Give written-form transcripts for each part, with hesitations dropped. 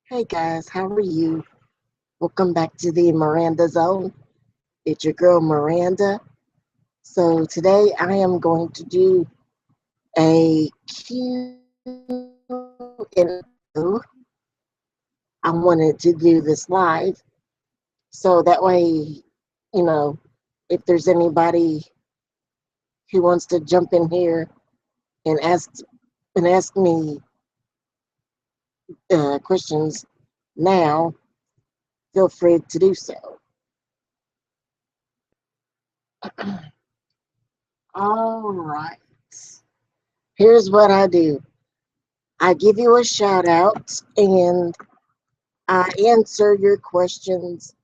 Hey guys, how are you? Welcome back to the Miranda Zone. It's your girl Miranda. So today I am going to do a Q&A. I wanted to do this live so that way, if there's anybody who wants to jump in here and ask me questions now, feel free to do so. All right. Here's what I do. I give you a shout out and I answer your questions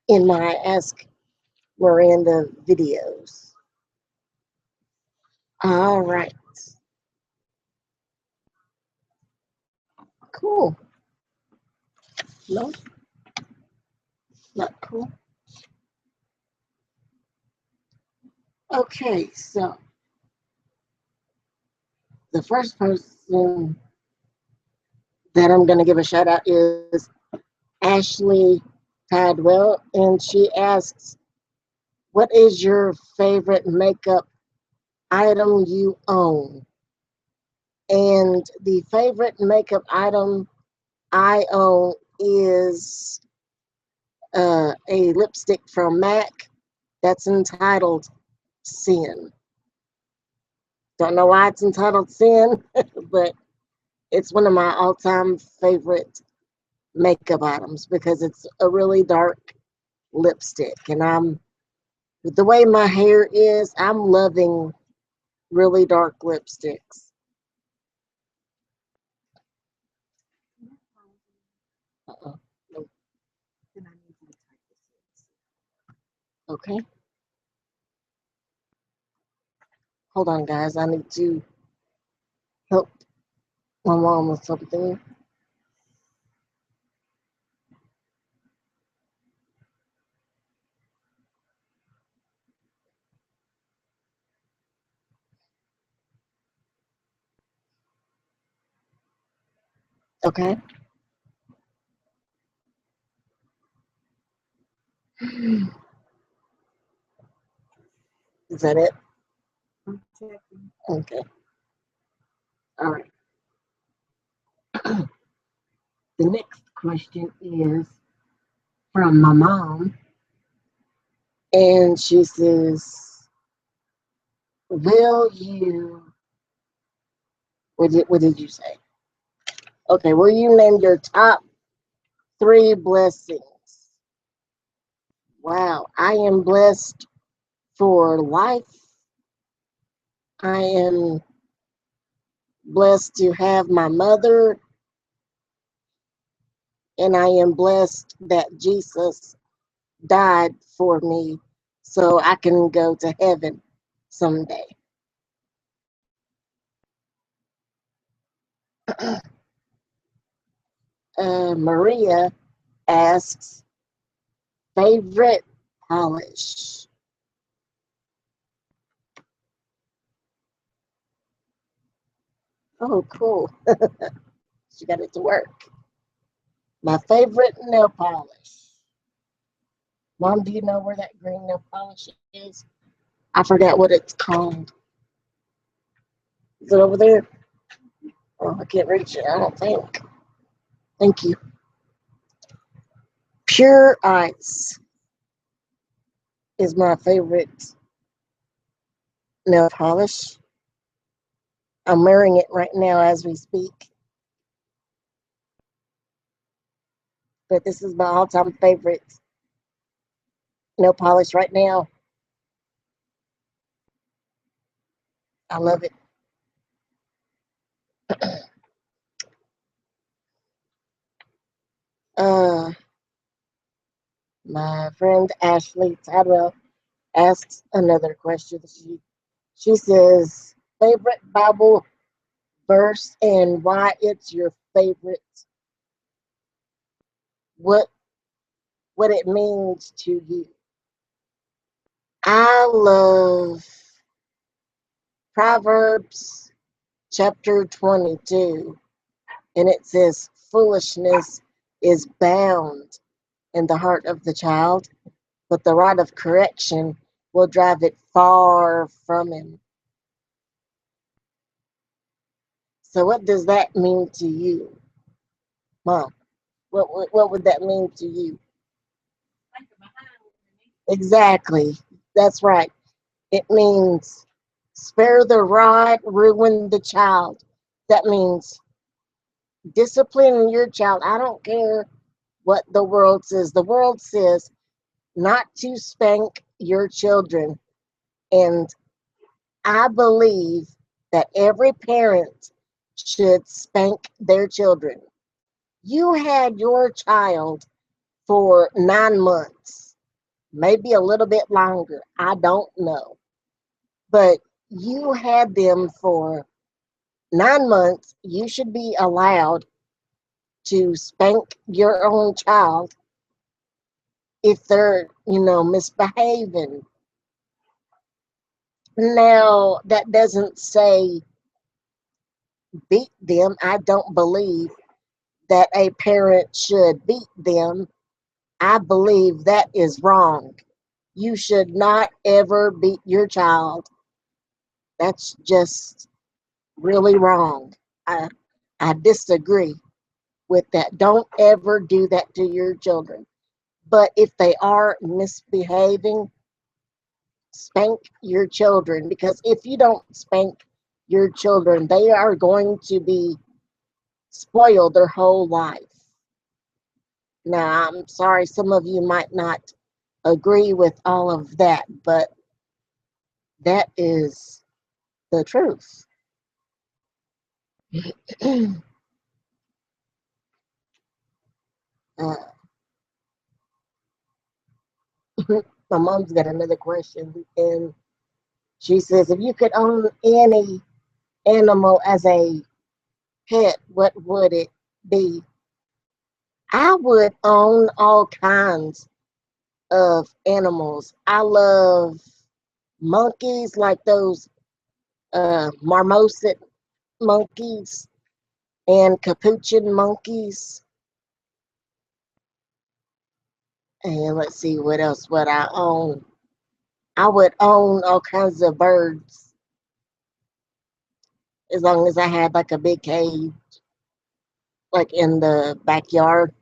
in my Ask Miranda videos. All right. Cool. No, not cool. Okay, so the first person that I'm going to give a shout out is Ashley Tidwell, and she asks, what is your favorite makeup item you own? And the favorite makeup item I own is a lipstick from MAC that's entitled Sin. Don't know why it's entitled Sin, but it's one of my all-time favorite makeup items because it's a really dark lipstick. And with the way my hair is, I'm loving really dark lipsticks. Uh-oh. Nope. Okay. Hold on, guys. I need to help my mom with something. Okay. Is that it? Okay. All right. The next question is from my mom, and she says, "Will you? What did you say? Okay, will you name your top 3 blessings?" Wow, I am blessed for life. I am blessed to have my mother, and I am blessed that Jesus died for me so I can go to heaven someday. Maria asks, favorite polish? Oh, cool. She got it to work. My favorite nail polish. Mom, do you know where that green nail polish is? I forgot what it's called. Is it over there? Oh, I can't reach it, I don't think. Thank you. Pure Ice is my favorite nail polish. I'm wearing it right now as we speak. But this is my all-time favorite nail polish right now. I love it. Uh, my friend Ashley Tidwell asks another question. She says, favorite Bible verse and why it's your favorite, what what it means to you. I love Proverbs chapter 22, and it says, foolishness is bound in the heart of the child, but the rod of correction will drive it far from him. So, what does that mean to you, Mom? What would that mean to you? Exactly. That's right. It means spare the rod, ruin the child. That means discipline your child. I don't care what the world says. The world says not to spank your children. And I believe that every parent should spank their children. You had your child for 9 months, maybe a little bit longer. I don't know. But you had them for 9 months. You should be allowed to spank your own child if they're, misbehaving. Now, that doesn't say beat them. I don't believe that a parent should beat them. I believe that is wrong. You should not ever beat your child. That's just really wrong. I, I disagree with that. Don't ever do that to your children. But if they are misbehaving, spank your children, because if you don't spank your children, they are going to be spoiled their whole life. Now, I'm sorry, some of you might not agree with all of that, but that is the truth. uh, my mom's got another question, and she says, if you could own any animal as a pet, what would it be? I would own all kinds of animals. I love monkeys, like those marmoset monkeys and capuchin monkeys. And let's see what else would I own. I would own all kinds of birds as long as I had like a big cage, like in the backyard.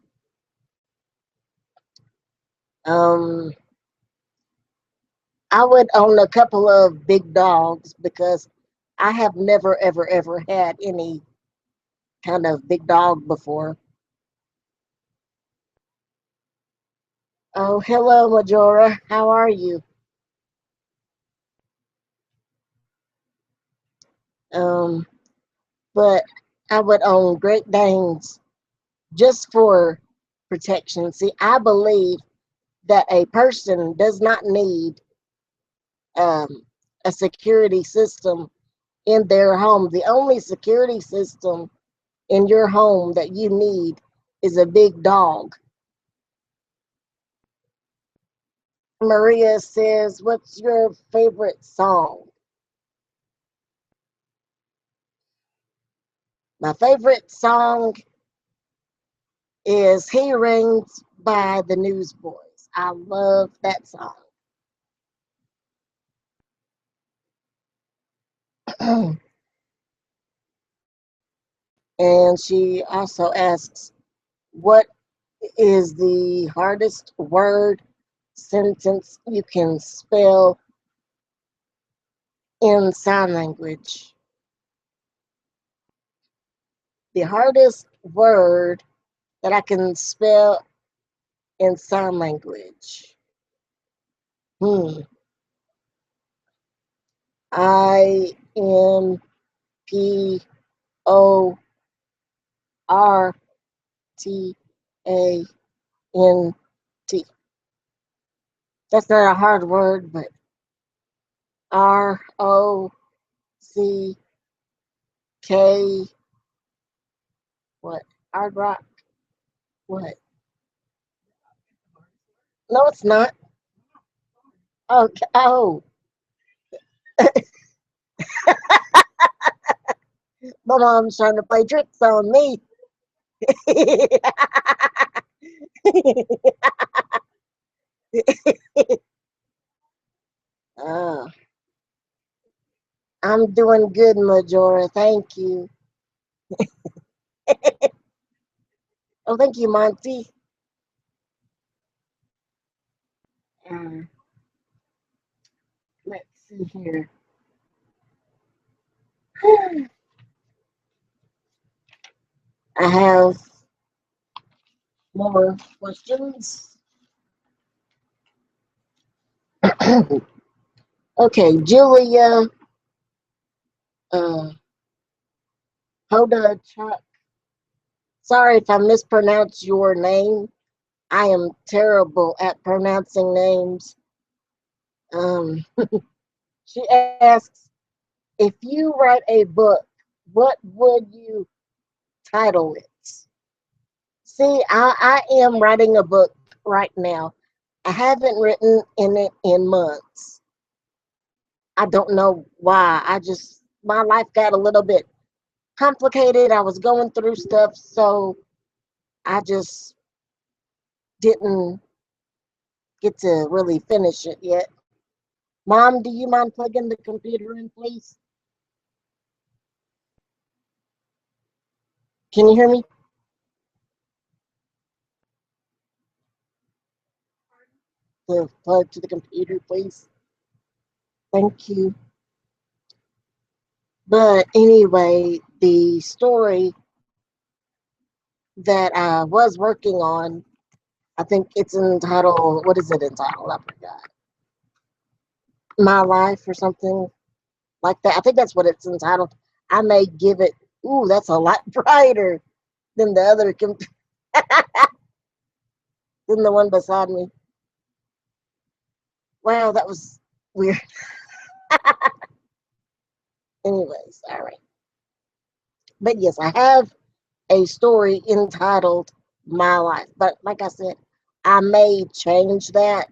Um, I would own a couple of big dogs because I have never, ever, ever had any kind of big dog before. Oh, hello, Majora. How are you? Um, but I would own Great Danes just for protection. See, I believe that a person does not need um, a security system in their home. The only security system in your home that you need is a big dog. Maria says, what's your favorite song? My favorite song is He Rings by the Newsboys. I love that song. And she also asks, what is the hardest word sentence you can spell in sign language? The hardest word that I can spell in sign language. Hmm. Important. That's not a hard word, but ROCK. What? Hard rock? What? No, it's not. Okay. Oh, my mom's trying to play tricks on me. uh, I'm doing good, Majora. Thank you. Oh, thank you, Monty. Uh, let's see here. I have more questions. Okay, Julia uh, Hoda Chuck. Sorry if I mispronounce your name. I am terrible at pronouncing names. Um, she asks, if you write a book, what would you title it? See, I am writing a book right now. I haven't written in it in months. I don't know why. My life got a little bit complicated. I was going through stuff, so I just didn't get to really finish it yet. Mom, do you mind plugging the computer in, please? Can you hear me? The plug to the computer, please. Thank you. But anyway, the story that I was working on, I think it's entitled, what is it entitled? I forgot. My Life or something like that. I think that's what it's entitled. I may give it, ooh, that's a lot brighter than the other, than the one beside me. Wow, that was weird. Anyways, all right. But yes, I have a story entitled My Life. But like I said, I may change that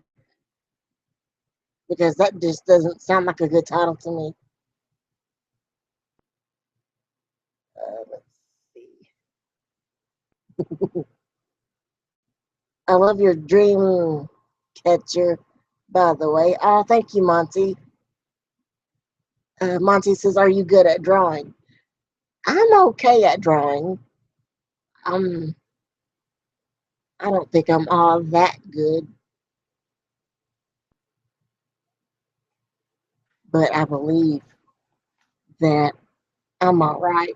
because that just doesn't sound like a good title to me. Let's see. I love your dream catcher, by the way. Oh, thank you, Monty. Monty says, "Are you good at drawing?" I'm okay at drawing. Um, I don't think I'm all that good, but I believe that I'm all right.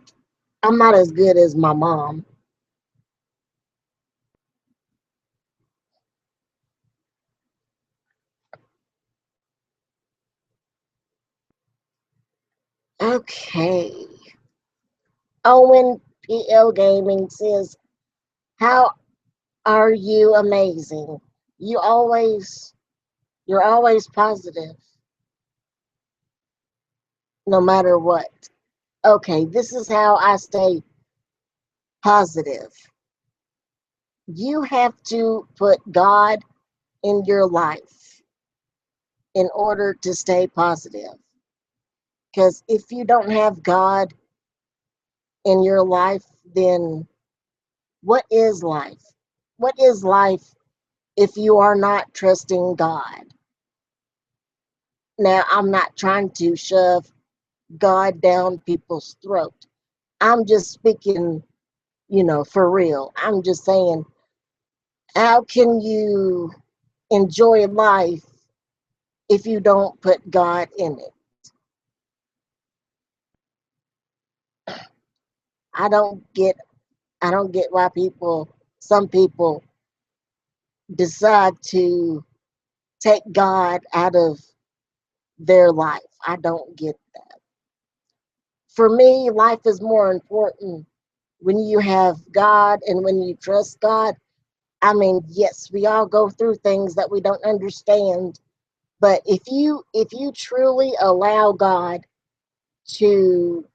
I'm not as good as my mom. Okay. Owen PL Gaming says, "How are you amazing? You always, you're always positive, no matter what." Okay, this is how I stay positive. You have to put God in your life in order to stay positive. Because if you don't have God in your life, then what is life? What is life if you are not trusting God? Now, I'm not trying to shove God down people's throat. I'm just speaking, for real. I'm just saying, how can you enjoy life if you don't put God in it? I don't get I don't get why some people decide to take God out of their life. I don't get that. For me, life is more important when you have God and when you trust God. I mean, yes, we all go through things that we don't understand, but if you truly allow God to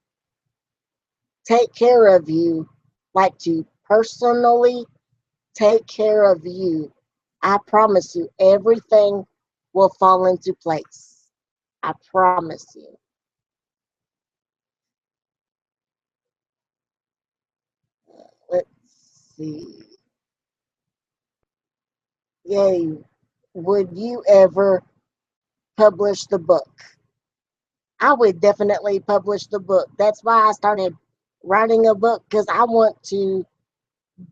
take care of you, like to personally take care of you, I promise you everything will fall into place. I promise you. Let's see. Yay. Would you ever publish the book? I would definitely publish the book. That's why I started writing a book because I want to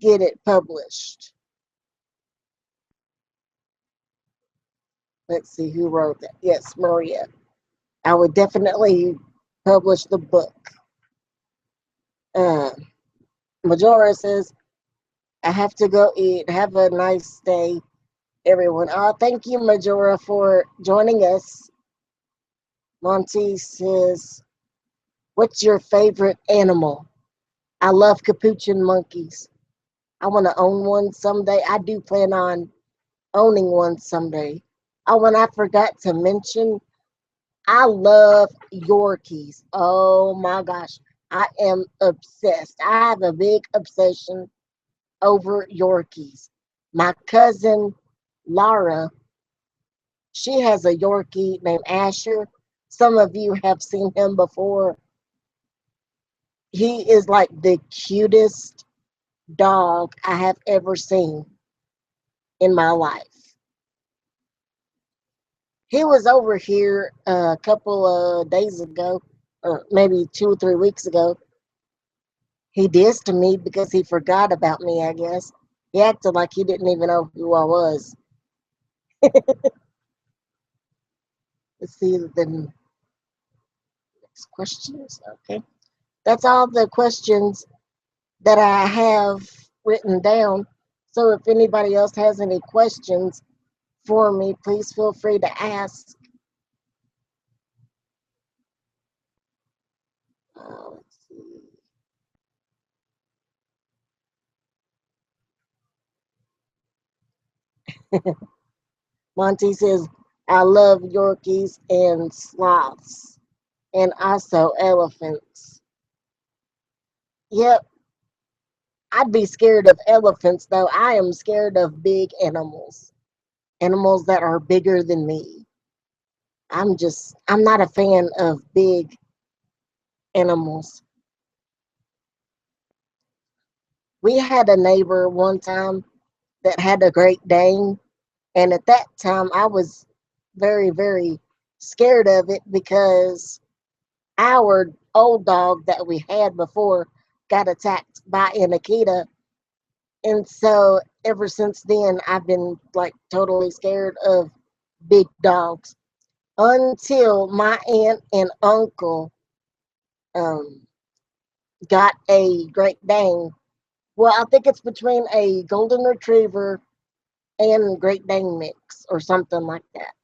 get it published. Let's see who wrote that. Yes, Maria. I would definitely publish the book. Uh, Majora says, I have to go eat. Have a nice day, everyone. Thank you, Majora, for joining us. Monty says, what's your favorite animal? I love capuchin monkeys. I want to own one someday. I do plan on owning one someday. Oh, and I forgot to mention, I love Yorkies. Oh my gosh. I am obsessed. I have a big obsession over Yorkies. My cousin Laura, she has a Yorkie named Asher. Some of you have seen him before. He is like the cutest dog I have ever seen in my life. He was over here a couple of days ago, or maybe 2 or 3 weeks ago. He dissed me because he forgot about me, I guess. He acted like he didn't even know who I was. Let's see the next questions. Okay. That's all the questions that I have written down. So if anybody else has any questions for me, please feel free to ask. Let's see. Monty says, I love Yorkies and sloths and also elephants. Yep, I'd be scared of elephants though. I am scared of big animals, animals that are bigger than me. I'm not a fan of big animals. We had a neighbor one time that had a Great Dane, and at that time I was very, very scared of it because our old dog that we had before got attacked by an Akita. And so ever since then, I've been like totally scared of big dogs until my aunt and uncle um, got a Great Dane. Well, I think it's between a Golden Retriever and Great Dane mix or something like that.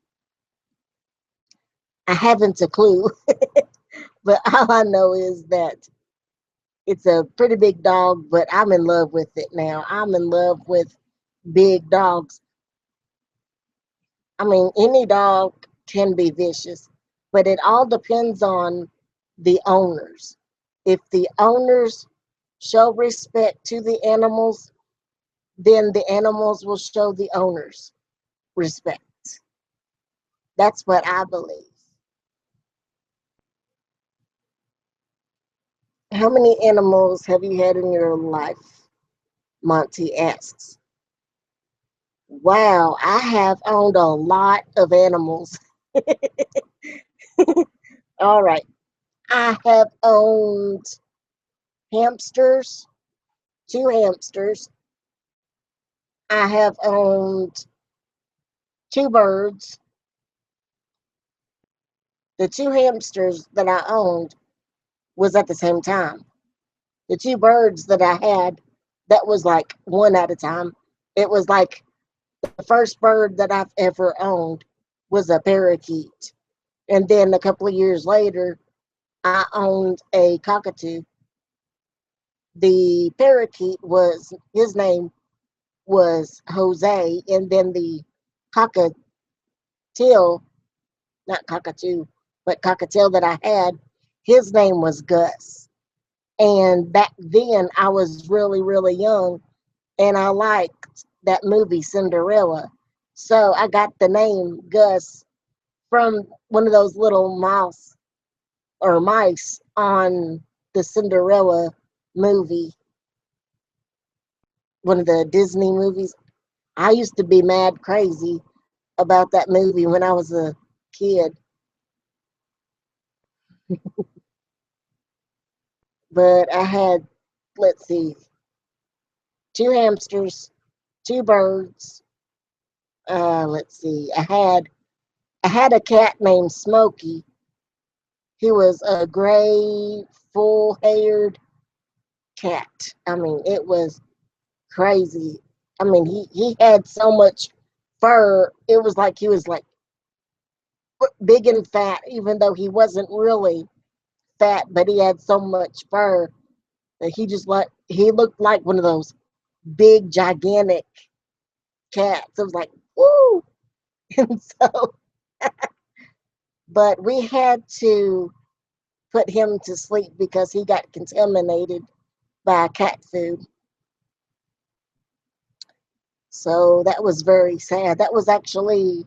I haven't a clue, but all I know is that it's a pretty big dog, but I'm in love with it now. I'm in love with big dogs. I mean, any dog can be vicious, but it all depends on the owners. If the owners show respect to the animals, then the animals will show the owners respect. That's what I believe. How many animals have you had in your life? Monty asks. Wow, I have owned a lot of animals. All right. I have owned hamsters, 2 hamsters. I have owned 2 birds. The 2 hamsters that I owned was at the same time. The 2 birds that I had, that was like one at a time. It was like the first bird that I've ever owned was a parakeet. And then a couple of years later, I owned a cockatoo. The parakeet was, his name was Jose. And then the cockatiel, not cockatoo, but cockatiel that I had, his name was Gus. And back then I was really, really young and I liked that movie Cinderella. So I got the name Gus from one of those little mouse or mice on the Cinderella movie. one of the Disney movies. I used to be mad crazy about that movie when I was a kid. But I had, let's see, two hamsters, two birds. Let's see, I had a cat named Smokey. He was a gray, full-haired cat. I mean, it was crazy. I mean, he had so much fur. It was like he was like big and fat, even though he wasn't really fat, but he had so much fur that he looked like one of those big, gigantic cats. It was like, woo! And so, but we had to put him to sleep because he got contaminated by cat food. So that was very sad. That was actually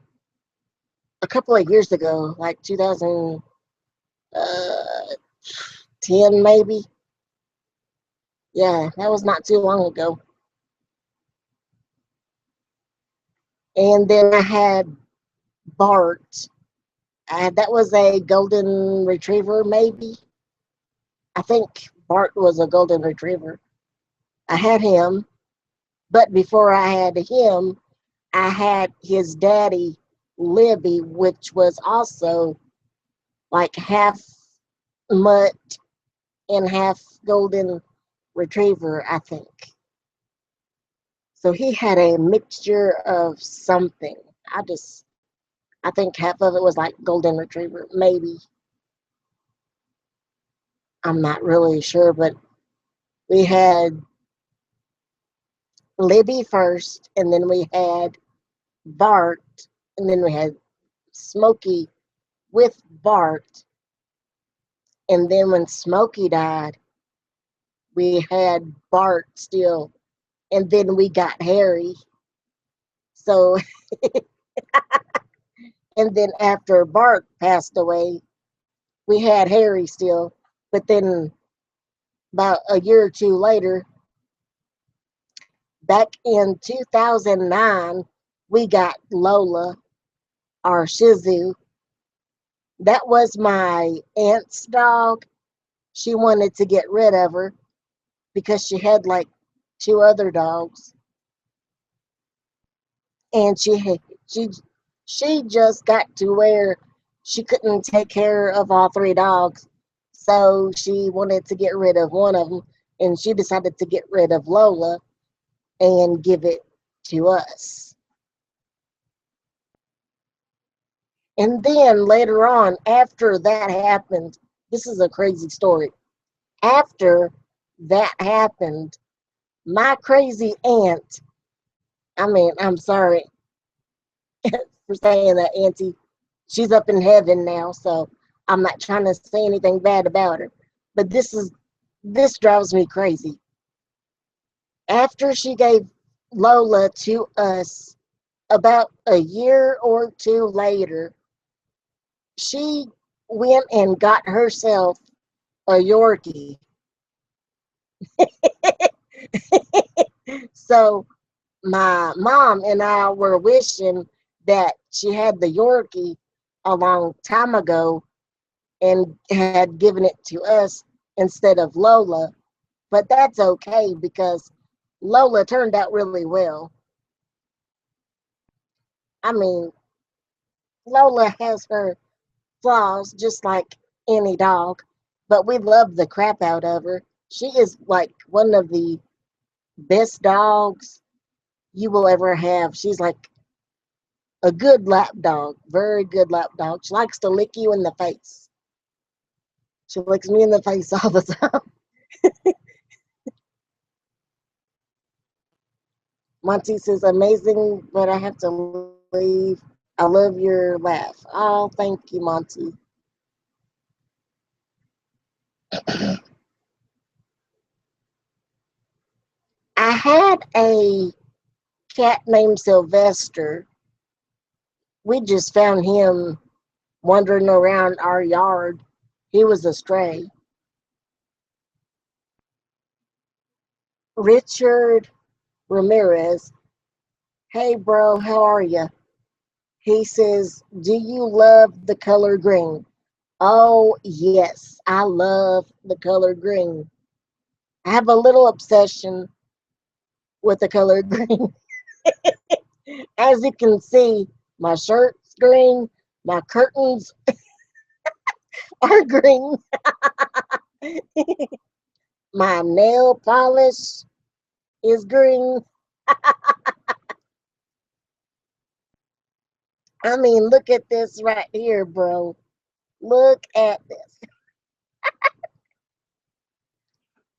a couple of years ago, like 2010 maybe. Yeah, that was not too long ago. And then I had Bart. That was a golden retriever, maybe. I think Bart was a golden retriever. I had him, but before I had him, I had his daddy, Libby, which was also like half mutt and half golden retriever, I think. So he had a mixture of something. I think half of it was like golden retriever, maybe. I'm not really sure, but we had Libby first, and then we had Bart, and then we had Smokey with Bart, and then when Smokey died, we had Bart still, and then we got Harry. So, and then after Bart passed away, we had Harry still, but then about a year or two later, back in 2009, we got Lola, our Shih Tzu. That was my aunt's dog. She wanted to get rid of her because she had like two other dogs, and she she just got to where she couldn't take care of all three dogs, so she wanted to get rid of one of them, and she decided to get rid of Lola and give it to us. And then later on, after that happened, this is a crazy story. After that happened, my crazy aunt, I mean, I'm sorry for saying that, Auntie. She's up in heaven now, so I'm not trying to say anything bad about her. But this drives me crazy. After she gave Lola to us, about a year or two later, she went and got herself a Yorkie. So my mom and I were wishing that she had the Yorkie a long time ago and had given it to us instead of Lola. But that's okay because Lola turned out really well. I mean, Lola has her flaws just like any dog, but we love the crap out of her. She is like one of the best dogs you will ever have. She's like a good lap dog, very good lap dog. She likes to lick you in the face. She licks me in the face all the time. Monty says, amazing, but I have to leave. I love your laugh. Oh, thank you, Monty. I had a cat named Sylvester. We just found him wandering around our yard. He was a stray. Richard, Ramirez, "Hey, bro, how are you?" He says, "Do you love the color green?" Oh, yes, I love the color green. I have a little obsession with the color green. As you can see, my shirt's green, my curtains are green, my nail polish is green. I mean, look at this right here, bro. Look at this.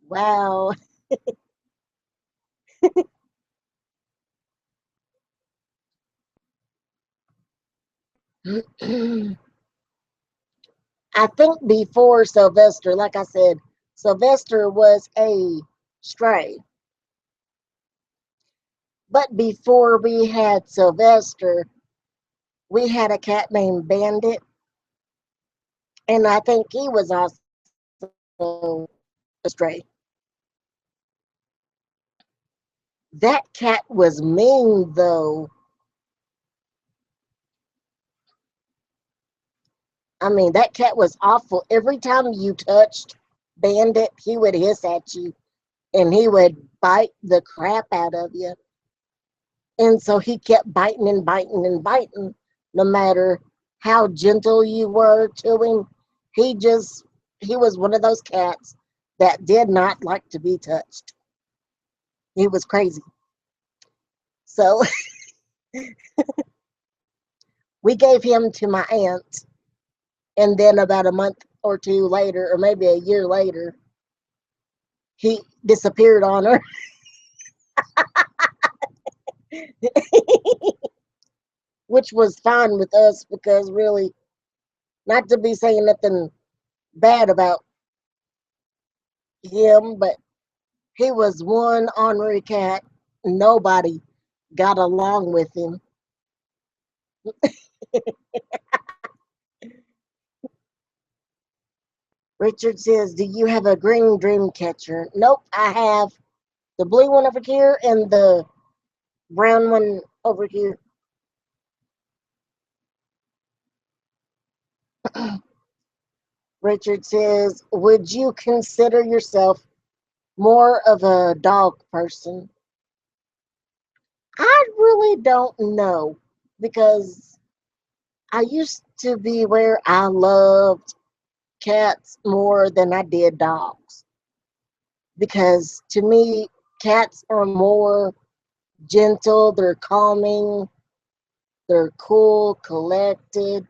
Wow. I think before Sylvester, like I said, Sylvester was a stray. But before we had Sylvester, we had a cat named Bandit, and I think he was also a stray. That cat was mean, though. I mean, that cat was awful. Every time you touched Bandit, he would hiss at you and he would bite the crap out of you. And so he kept biting and biting and biting, no matter how gentle you were to him. He just, he was one of those cats that did not like to be touched. He was crazy. So we gave him to my aunt. And then about a month or two later, or maybe a year later, he disappeared on her. Which was fine with us because really, not to be saying nothing bad about him, but he was one ornery cat. Nobody got along with him. Richard says, "Do you have a green dream catcher?" Nope, I have the blue one over here and the brown one over here. Richard says, "Would you consider yourself more of a dog person?" I really don't know because I used to be where I loved cats more than I did dogs. Because to me, cats are more gentle, they're calming, they're cool, collected.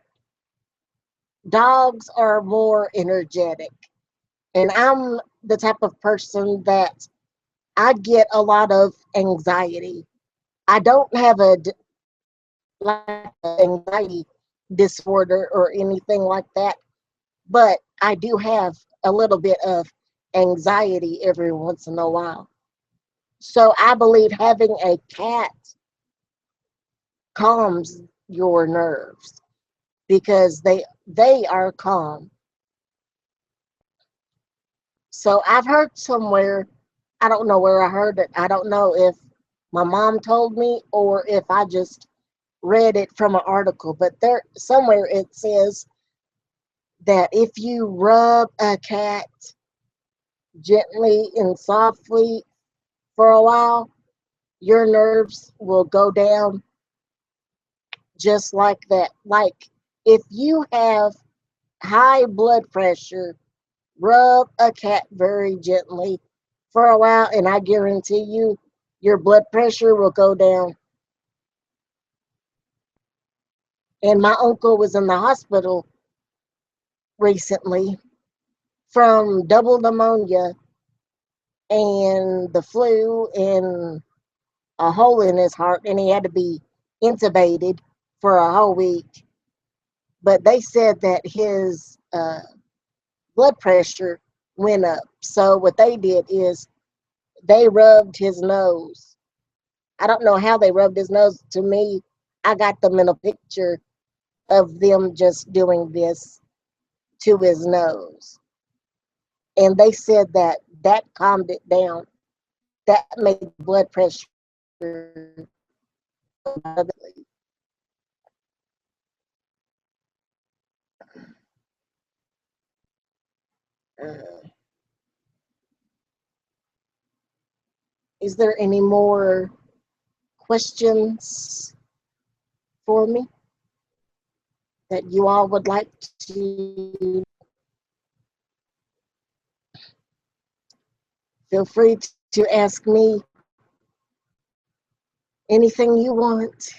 Dogs are more energetic. And I'm the type of person that I get a lot of anxiety. I don't have like a anxiety disorder or anything like that, but I do have a little bit of anxiety every once in a while. So I believe having a cat calms your nerves because they are calm. So I've heard somewhere, I don't know where I heard it. I don't know if my mom told me or if I just read it from an article, but there somewhere it says that if you rub a cat gently and softly for a while, your nerves will go down just like that. Like if you have high blood pressure, rub a cat very gently for a while, and I guarantee you, your blood pressure will go down. And my uncle was in the hospital recently from double pneumonia and the flu and a hole in his heart, and he had to be intubated for a whole week. But they said that his blood pressure went up. So what they did is they rubbed his nose. I don't know how they rubbed his nose. To me, I got them in a picture of them just doing this to his nose. And they said that that calmed it down. That made the blood pressure Is there any more questions for me that you all would like to? Feel free to ask me anything you want.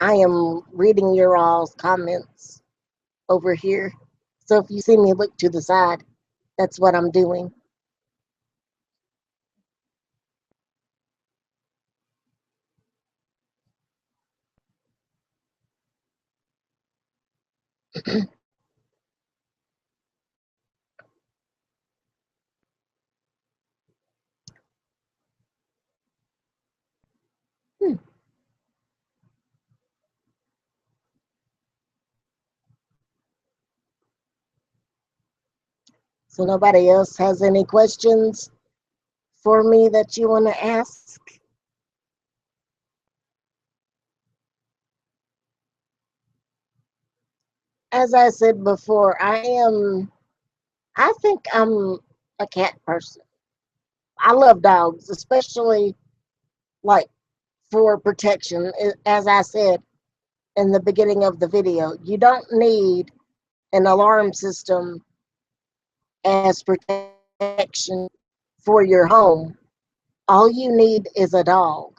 I am reading your all's comments over here. So if you see me look to the side, that's what I'm doing. Hmm. So nobody else has any questions for me that you want to ask? As I said before, I think I'm a cat person. I love dogs, especially like for protection. As I said in the beginning of the video, you don't need an alarm system as protection for your home. All you need is a dog.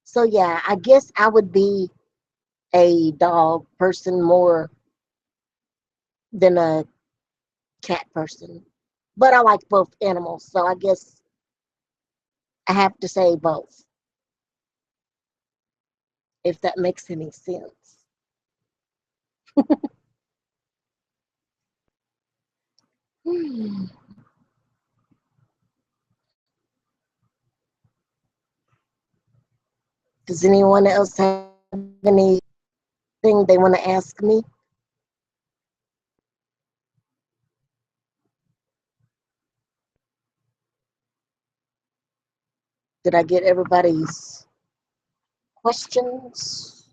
So yeah, I guess I would be a dog person more than a cat person. But I like both animals, so I guess I have to say both, if that makes any sense. Does anyone else have anything they want to ask me? Did I get everybody's questions?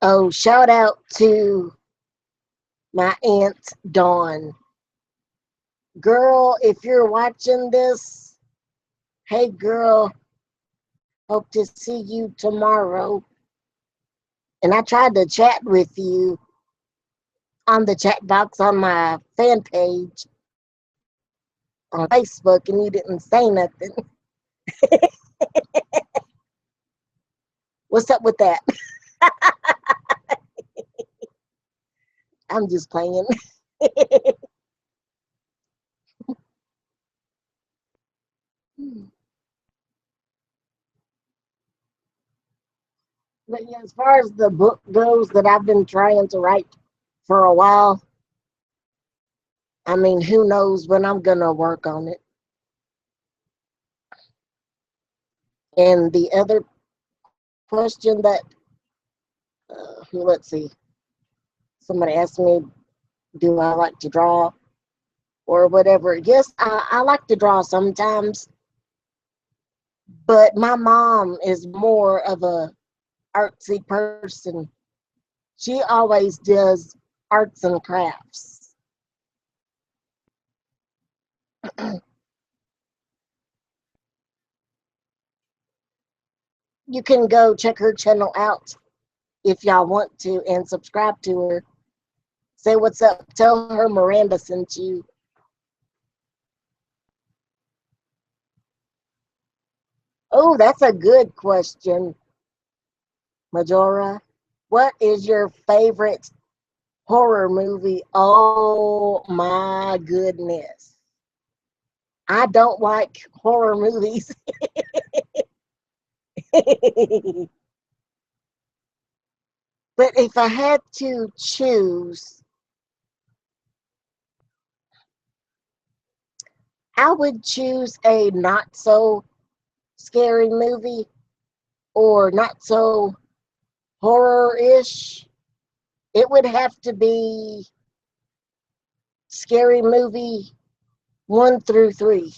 Oh, shout out to my Aunt Dawn. Girl, if you're watching this, hey girl, hope to see you tomorrow. And I tried to chat with you on the chat box on my fan page on Facebook, and you didn't say nothing. What's up with that? I'm just playing. But yeah, as far as the book goes that I've been trying to write for a while, I mean, who knows when I'm gonna work on it. And the other question that, let's see, somebody asked me, do I like to draw or whatever? Yes, I like to draw sometimes, but my mom is more of a artsy person. She always does arts and crafts. You can go check her channel out if y'all want to and subscribe to her. Say what's up. Tell her Miranda sent you. Oh, that's a good question, Majora. What is your favorite horror movie? Oh my goodness. I don't like horror movies. But if I had to choose, I would choose a not so scary movie or not so horror-ish, it would have to be Scary Movie 1 through 3.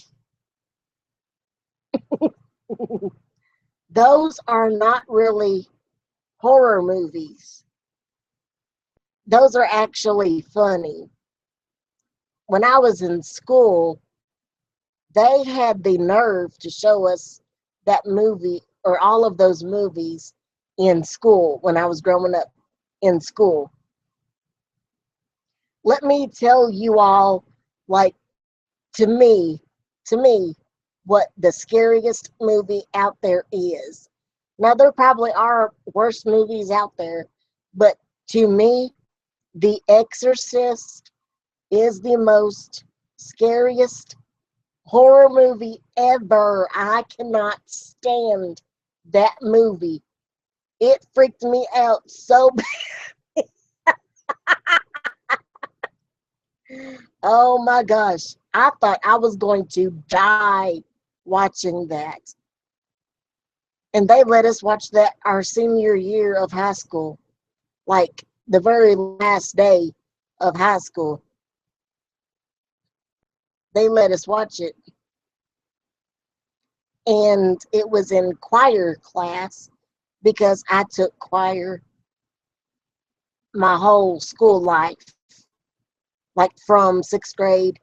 Those are not really horror movies. Those are actually funny. When I was in school, they had the nerve to show us that movie or all of those movies in school when I was growing up in school. Let me tell you all, like, to me, to me, what the scariest movie out there is. Now, there probably are worse movies out there, but to me, The Exorcist is the most scariest horror movie ever. I cannot stand that movie. It freaked me out so bad. Oh my gosh. I thought I was going to die watching that. And they let us watch that our senior year of high school, like the very last day of high school. They let us watch it. And it was in choir class because I took choir my whole school life, like from 6th grade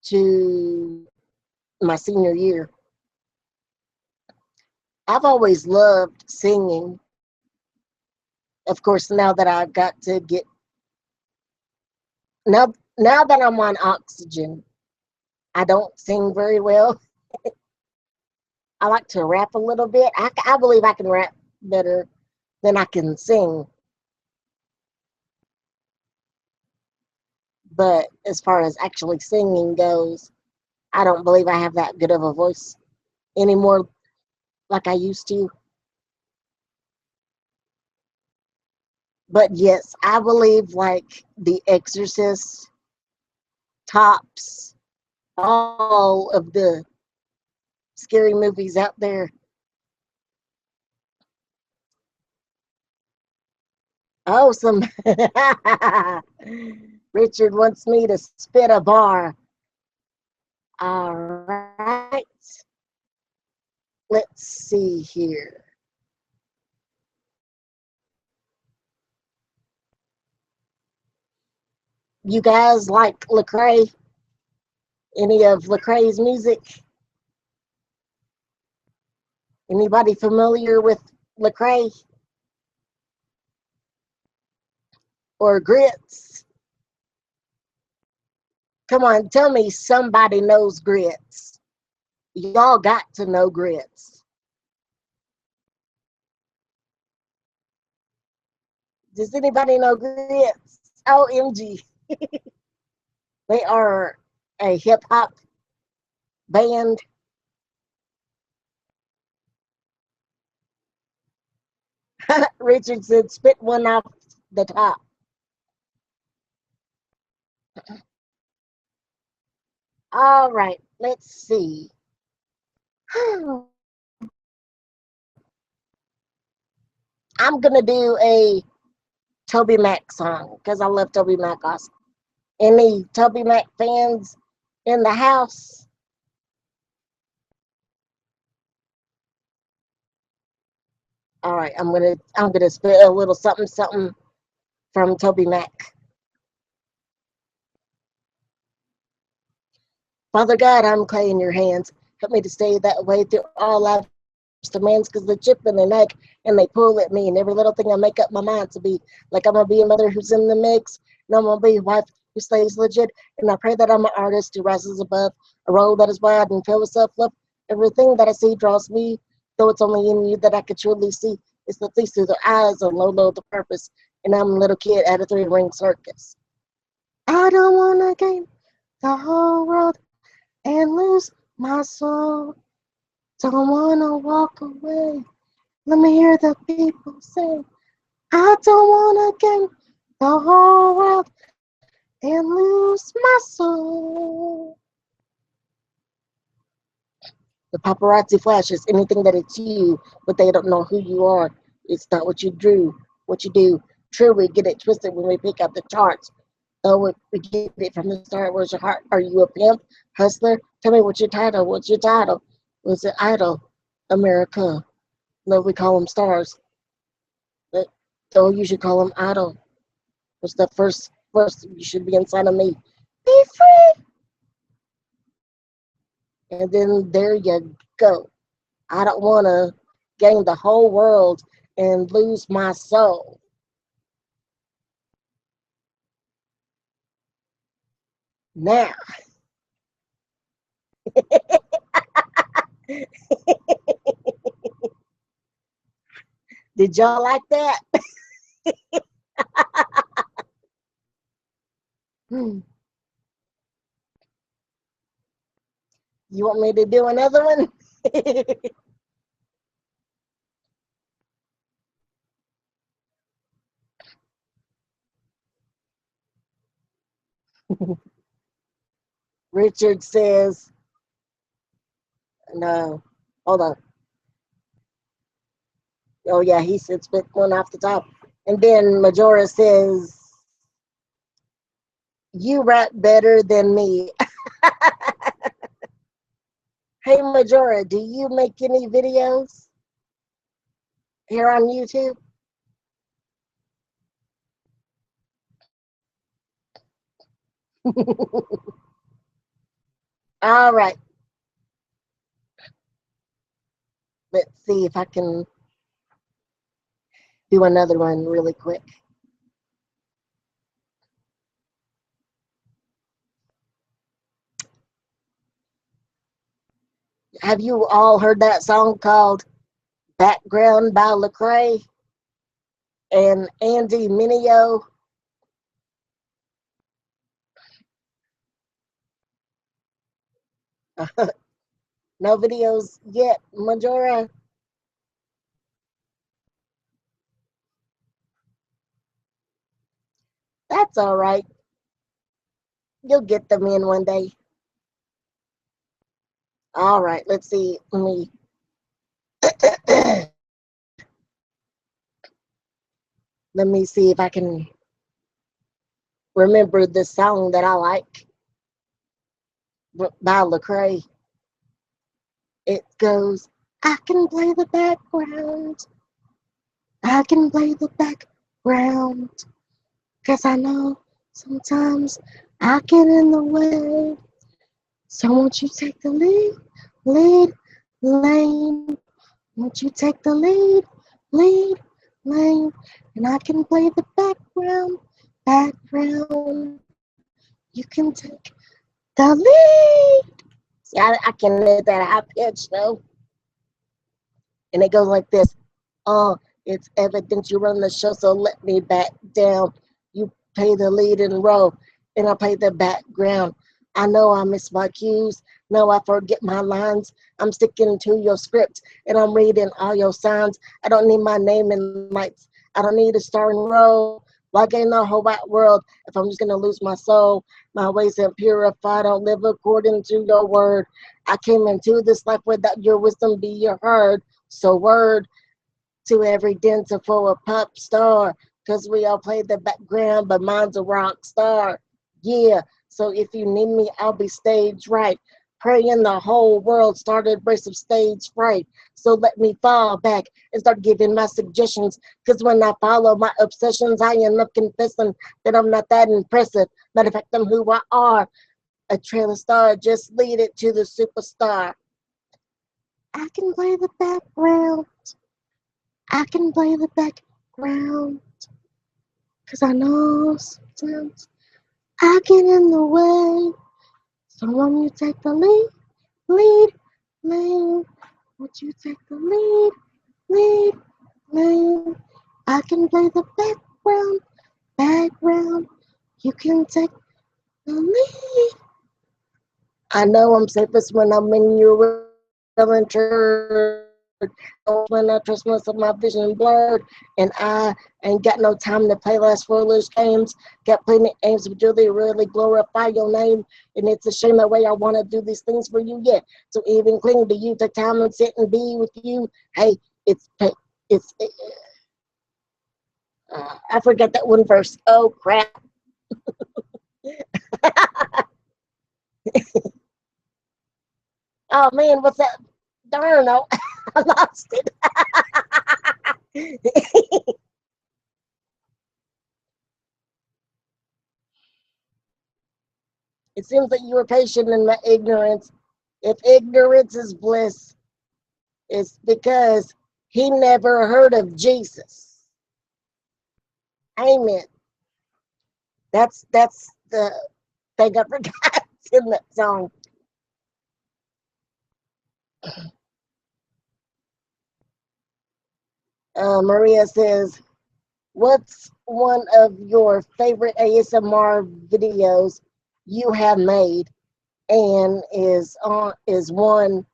to my senior year. I've always loved singing. Of course, now that I've got to get now that I'm on oxygen, I don't sing very well. I like to rap a little bit. I believe I can rap better than I can sing. But as far as actually singing goes, I don't believe I have that good of a voice anymore like I used to. But yes, I believe like The Exorcist tops all of the scary movies out there. Oh, some Richard wants me to spit a bar. All right. Let's see here. You guys like Lecrae? Any of Lecrae's music? Anybody familiar with Lecrae or Grits? Come on, tell me somebody knows Grits. Y'all got to know Grits. Does anybody know Grits? OMG. They are a hip hop band. Richard said, spit one off the top. All right, let's see. I'm going to do a Toby Mac song because I love Toby Mac also. Any Toby Mac fans in the house? All right, I'm gonna spit a little something something from Toby Mac. Father God, I'm clay in your hands. Help me to stay that way through all life's demands, because they chip in their neck and they pull at me. And every little thing I make up my mind to be, like I'm gonna be a mother who's in the mix, and I'm gonna be a wife who stays legit. And I pray that I'm an artist who rises above a road that is wide and filled with self-love. Everything that I see draws me, though it's only in you that I could truly see. It's the thief through the eyes and low the purpose. And I'm a little kid at a 3-ring circus. I don't wanna gain the whole world and lose my soul. Don't wanna walk away. Let me hear the people say, I don't wanna gain the whole world and lose my soul. The paparazzi flashes anything that it's you, but they don't know who you are. It's not what you drew, what you do. True, we get it twisted when we pick up the charts. Oh, we get it from the start. Where's your heart? Are you a pimp, hustler? Tell me what's your title. What's your title? What's it? Idol, America. No, we call them stars. But oh, you should call them idol. What's the first you should be inside of me? Be free. And then there you go. I don't want to gain the whole world and lose my soul. Now, did y'all like that? You want me to do another one? Richard says, no, hold on. Oh, yeah, he said spit one off the top. And then Majora says, you rap better than me. Hey, Majora, do you make any videos here on YouTube? All right. Let's see if I can do another one really quick. Have you all heard that song called Background by Lecrae and Andy Mineo? No videos yet, Majora? That's all right. You'll get them in one day. All right, let's see. Let me let me see if I can remember the song that I like by Lecrae. It goes, I can play the background. I can play the background. 'Cause I know sometimes I get in the way. So won't you take the lead lane? Won't you take the lead lane? And I can play the background. You can take the lead. See, I can hit that high pitch though. And it goes like this. Oh, it's evident you run the show, so let me back down. You play the lead and role, and I play the background. I know I miss my cues. No, I forget my lines. I'm sticking to your script, and I'm reading all your signs. I don't need my name in lights. I don't need a starring role. Like in the whole wide world, if I'm just gonna lose my soul, my ways ain't pure if I don't live according to your word. I came into this life without your wisdom be your heard. So word to every dancer for a pop star, 'cause we all play the background, but mine's a rock star. Yeah, so if you need me, I'll be stage right. Praying the whole world started brace of stage fright. So let me fall back and start giving my suggestions. 'Cause when I follow my obsessions, I end up confessing that I'm not that impressive. Matter of fact, I'm who I are. A trailer star, just lead it to the superstar. I can play the background. I can play the background. 'Cause I know sometimes I get in the way. So when you take the lead lane, won't you take the lead lane? I can play the background. You can take the lead. I know I'm safest when I'm in your will church. When I trust myself, my vision blurred, and I ain't got no time to play last foolish games. Got plenty of aims, but do they really glorify your name? And it's a shame the way I want to do these things for you, yeah. So even cling to you, take time and sit and be with you. Hey, it's I forgot that one verse. Oh crap. Oh man, what's that? Darn, no, I lost it. It seems that you were patient in my ignorance. If ignorance is bliss, it's because he never heard of Jesus. Amen. That's the thing I forgot in that song. Maria says, "What's one of your favorite ASMR videos you have made, and is one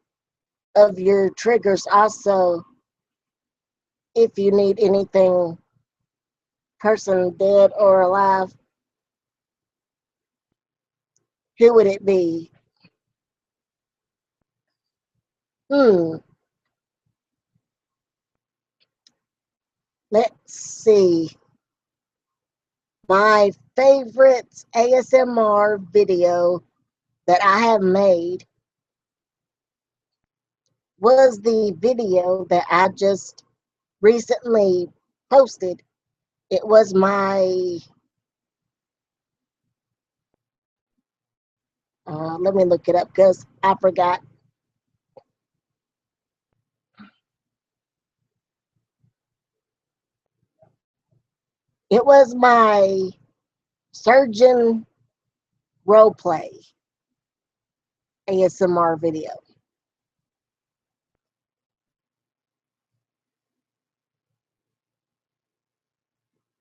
of your triggers also if you need anything, person dead or alive, who would it be?" Hmm. Let's see. My favorite ASMR video that I have made was the video that I just recently posted. It was my, let me look it up because I forgot. It was my surgeon role play ASMR video.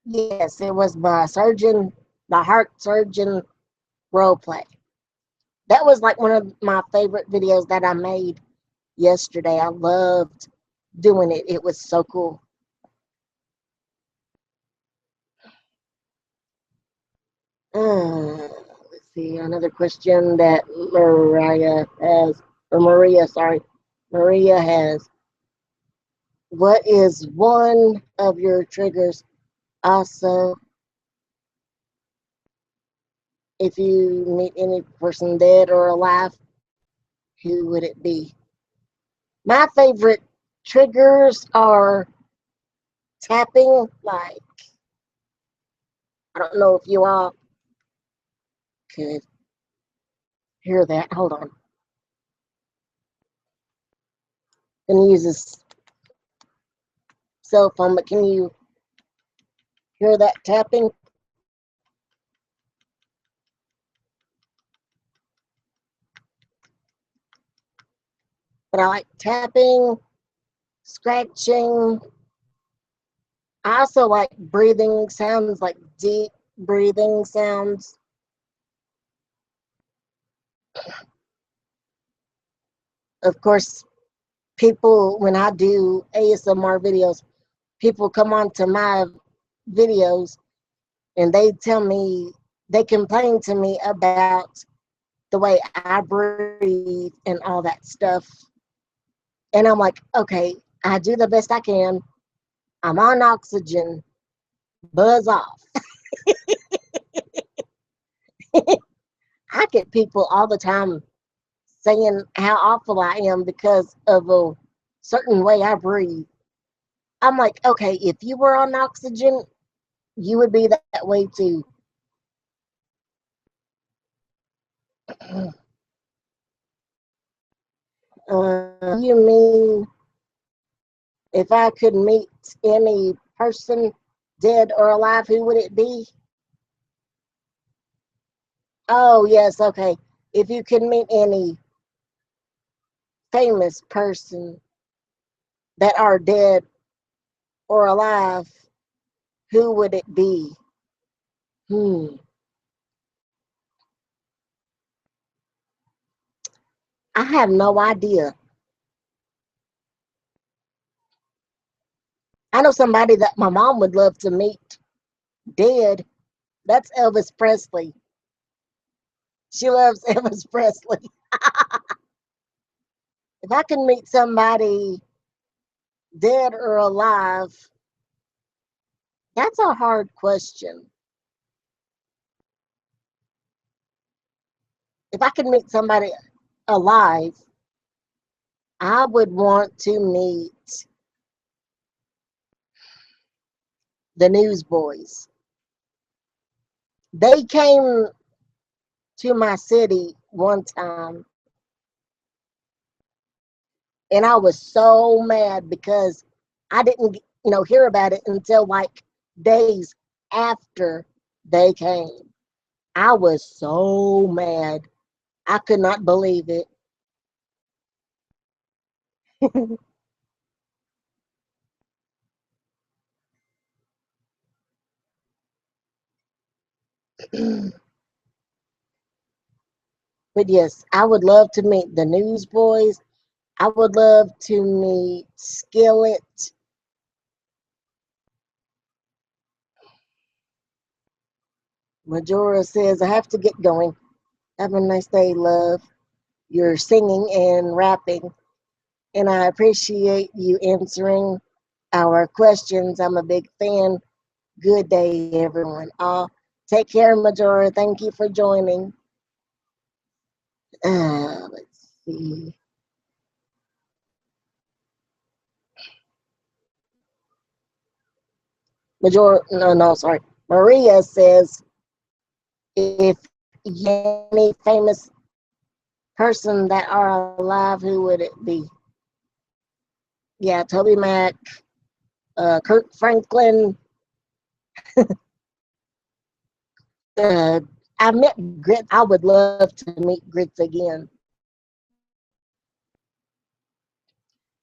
Yes, it was my heart surgeon role play. That was like one of my favorite videos that I made yesterday. I loved doing it. It was so cool. Let's see, another question that Mariah has, or Maria, sorry, Maria has. What is one of your triggers? Also, if you meet any person dead or alive, who would it be? My favorite triggers are tapping. Like, I don't know if you all could hear that. Hold on. I'm gonna use this cell phone, but can you hear that tapping? But I like tapping, scratching. I also like breathing sounds, like deep breathing sounds. Of course, people, when I do ASMR videos, people come onto my videos and they complain to me about the way I breathe and all that stuff. And I'm like, okay, I do the best I can. I'm on oxygen, buzz off. I get people all the time saying how awful I am because of a certain way I breathe. I'm like, okay, if you were on oxygen, you would be that way too. You mean if I could meet any person, dead or alive, who would it be? Oh, yes, okay. If you could meet any famous person that are dead or alive, who would it be? Hmm. I have no idea. I know somebody that my mom would love to meet dead. That's Elvis Presley. She loves Elvis Presley. If I can meet somebody dead or alive, That's a hard question. If I could meet somebody alive, I would want to meet the newsboys. They came to my city one time, and I was so mad because I didn't, hear about it until like days after they came. I was so mad. I could not believe it. But yes, I would love to meet the newsboys. I would love to meet Skillet. Majora says, I have to get going. Have a nice day, love. You're singing and rapping, and I appreciate you answering our questions. I'm a big fan. Good day, everyone. Take care, Majora. Thank you for joining. Let's see. No, sorry. Maria says, if you any famous person that are alive, who would it be? Yeah, Toby Mac, Kurt Franklin. Uh, I met Grit. I would love to meet Grits again.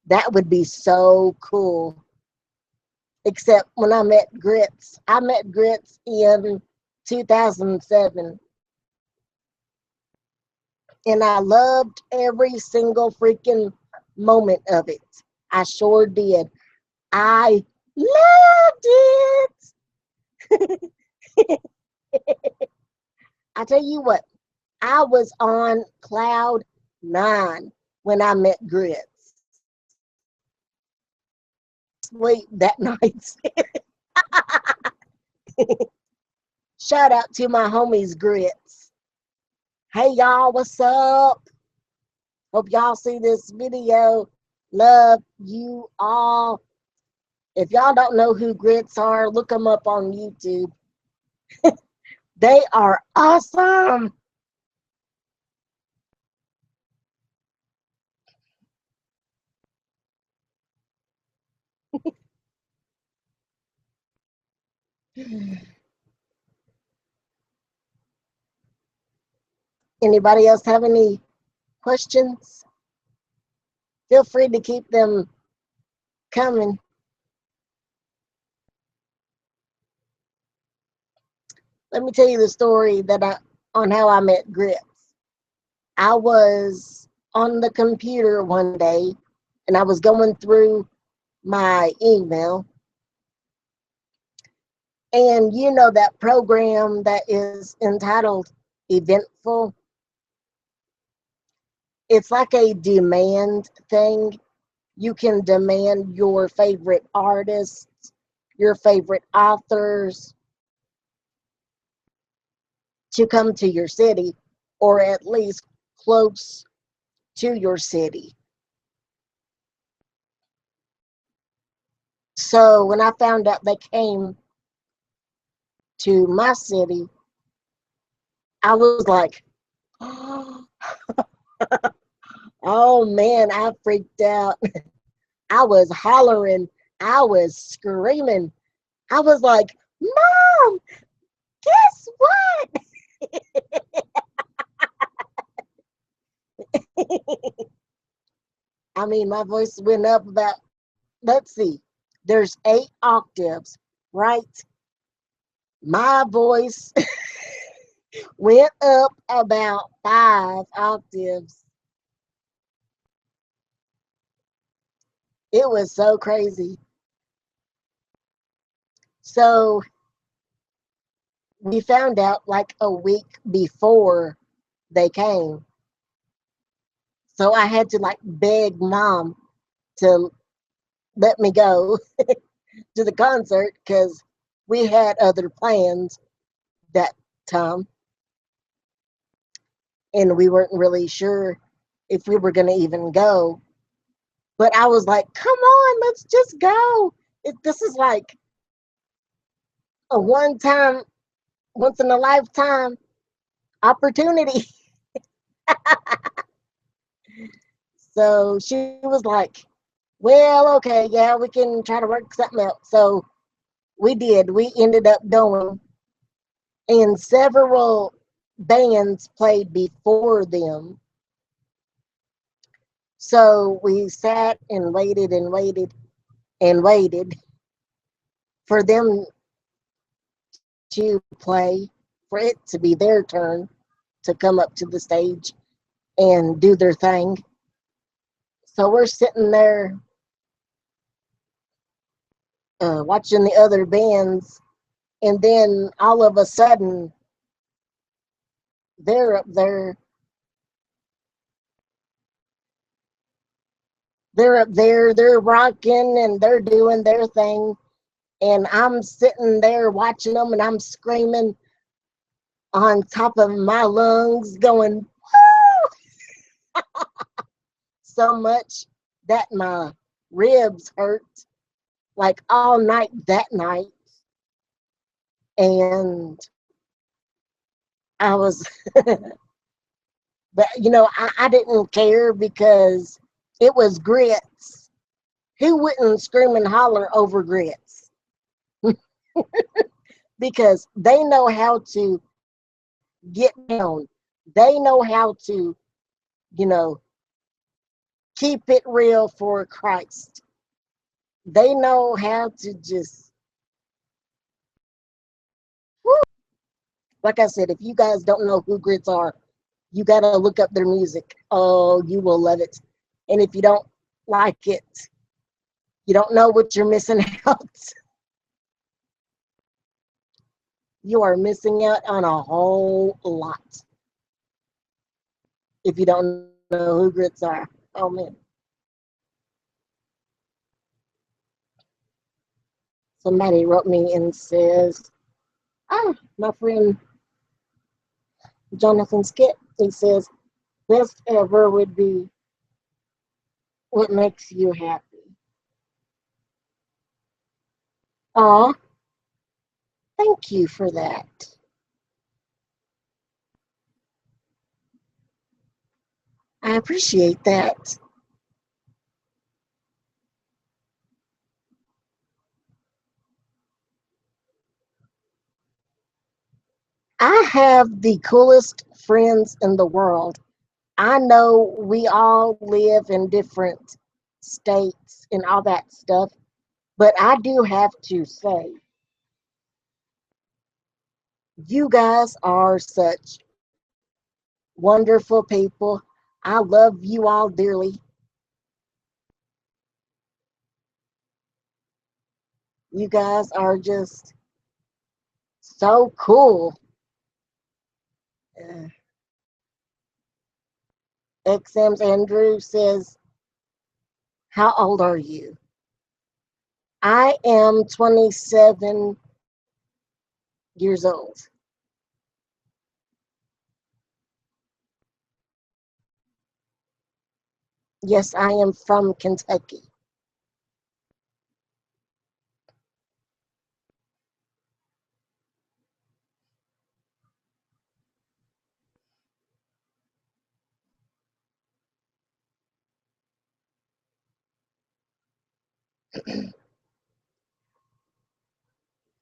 That would be so cool. Except when I met Grits in 2007, and I loved every single freaking moment of it. I sure did. I loved it. I tell you what, I was on cloud nine when I met Grits. Sleep that night. Shout out to my homies Grits. Hey y'all, what's up? Hope y'all see this video. Love you all. If y'all don't know who Grits are, look them up on YouTube. They are awesome. Anybody else have any questions? Feel free to keep them coming. Let me tell you the story on how I met Grits. I was on the computer one day and I was going through my email. And you know that program that is entitled Eventful? It's like a demand thing. You can demand your favorite artists, your favorite authors to come to your city, or at least close to your city. So when I found out they came to my city, I was like, oh man, I freaked out. I was hollering, I was screaming. I was like, Mom, guess what? I mean, my voice went up about, let's see, there's 8 octaves, right? My voice went up about 5 octaves. It was so crazy. So we found out like a week before they came. So I had to like beg Mom to let me go to the concert because we had other plans that time, and we weren't really sure if we were going to even go. But I was like, come on, let's just go. This is like a one time, once in a lifetime opportunity. So she was like, well, okay, yeah, we can try to work something out. So we did. We ended up going, and several bands played before them. So we sat and waited and waited and waited for them to play, for it to be their turn to come up to the stage and do their thing. So we're sitting there watching the other bands, and then all of a sudden they're up there, they're rocking and they're doing their thing, and I'm sitting there watching them, and I'm screaming on top of my lungs, going woo, so much that my ribs hurt like all night that night. And I was, but I didn't care because it was grits. Who wouldn't scream and holler over grits? Because they know how to get down. They know how to, you know, keep it real for Christ. They know how to just, whew. Like I said, if you guys don't know who grits are, you got to look up their music. Oh, you will love it. And if you don't like it, you don't know what you're missing out. You are missing out on a whole lot if you don't know who grits are. Oh, man. Somebody wrote me and says, my friend Jonathan Skip, he says, best ever would be what makes you happy. Aw, thank you for that. I appreciate that. I have the coolest friends in the world. I know we all live in different states and all that stuff, but I do have to say, you guys are such wonderful people. I love you all dearly. You guys are just so cool. Uh, XM's Andrew says, how old are you? I am 27 years old. Yes, I am from Kentucky.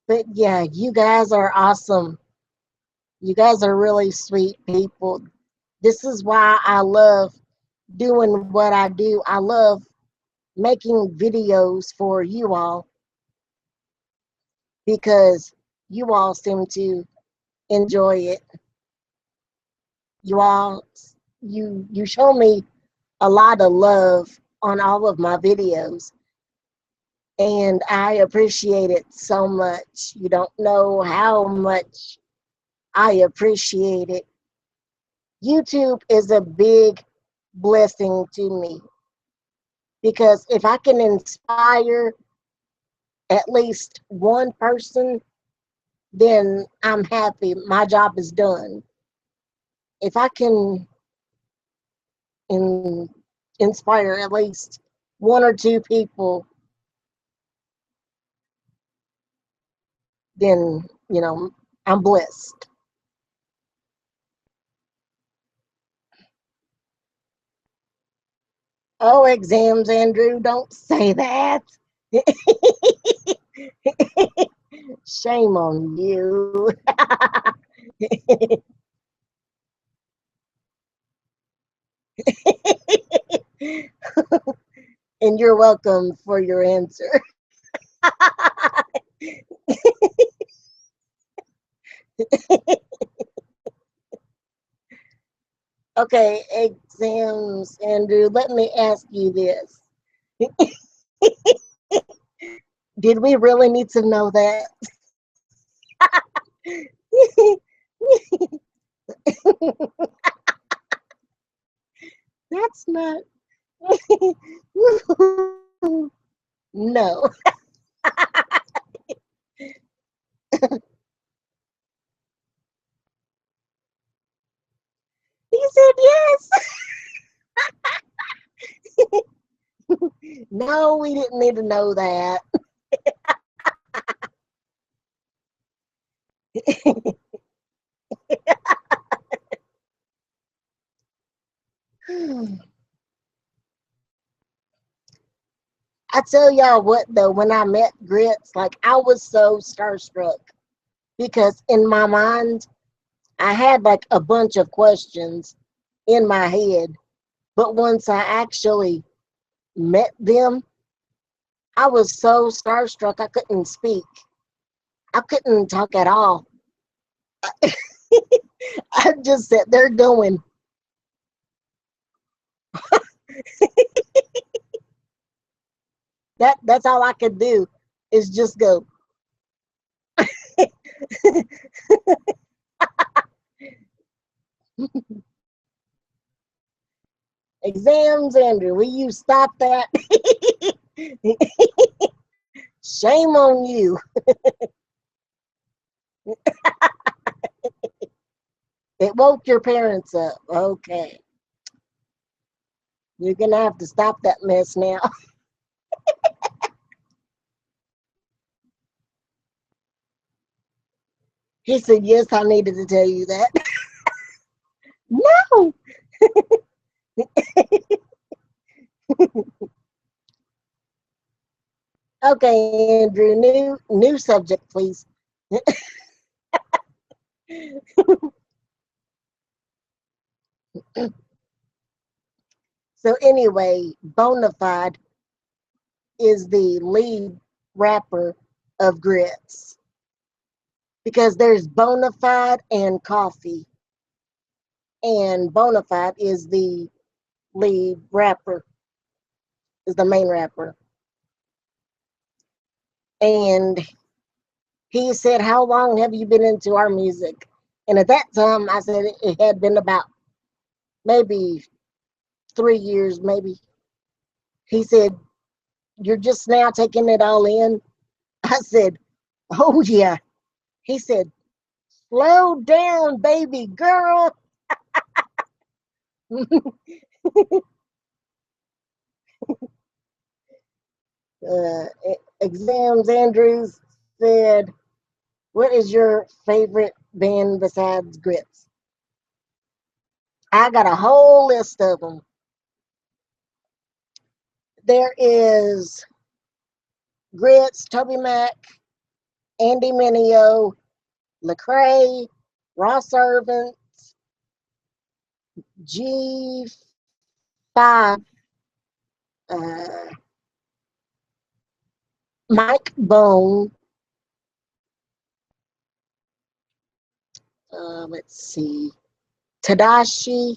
But yeah, you guys are awesome. You guys are really sweet people. This is why I love doing what I do. I love making videos for you all because you all seem to enjoy it. You all, you show me a lot of love on all of my videos, and I appreciate it so much. You don't know how much I appreciate it. YouTube is a big blessing to me because if I can inspire at least one person, then I'm happy. My job is done. If I can in, inspire at least one or two people, then, I'm blessed. Oh, exams, Andrew, don't say that. Shame on you. And you're welcome for your answer. Okay, exams, Andrew, let me ask you this. Did we really need to know that? That's not. No. He said yes. No, we didn't need to know that. I tell y'all what though, when I met Grits, like I was so starstruck because in my mind I had like a bunch of questions in my head, but once I actually met them, I was so starstruck I couldn't speak. I couldn't talk at all. I just sat there going, that's all I could do is just go. Exams, Andrew, will you stop that? Shame on you. It woke your parents up. Okay. You're gonna have to stop that mess now. He said, yes, I needed to tell you that. No. Okay, Andrew, new subject, please. So anyway, Bonafide is the lead rapper of Grits because there's Bonafide and Coffee, and Bonafide is the lead rapper, is the main rapper. And he said, how long have you been into our music? And at that time, I said it had been about maybe 3 years, maybe. He said, you're just now taking it all in? I said, oh, yeah. He said, slow down, baby girl. uh, Exams Andrews said, what is your favorite band besides Grits? I got a whole list of them. There is Grits, Toby Mac, Andy Mineo, Lecrae, Ross Irvin, G5, uh, Mike Bone. Let's see, Tadashi,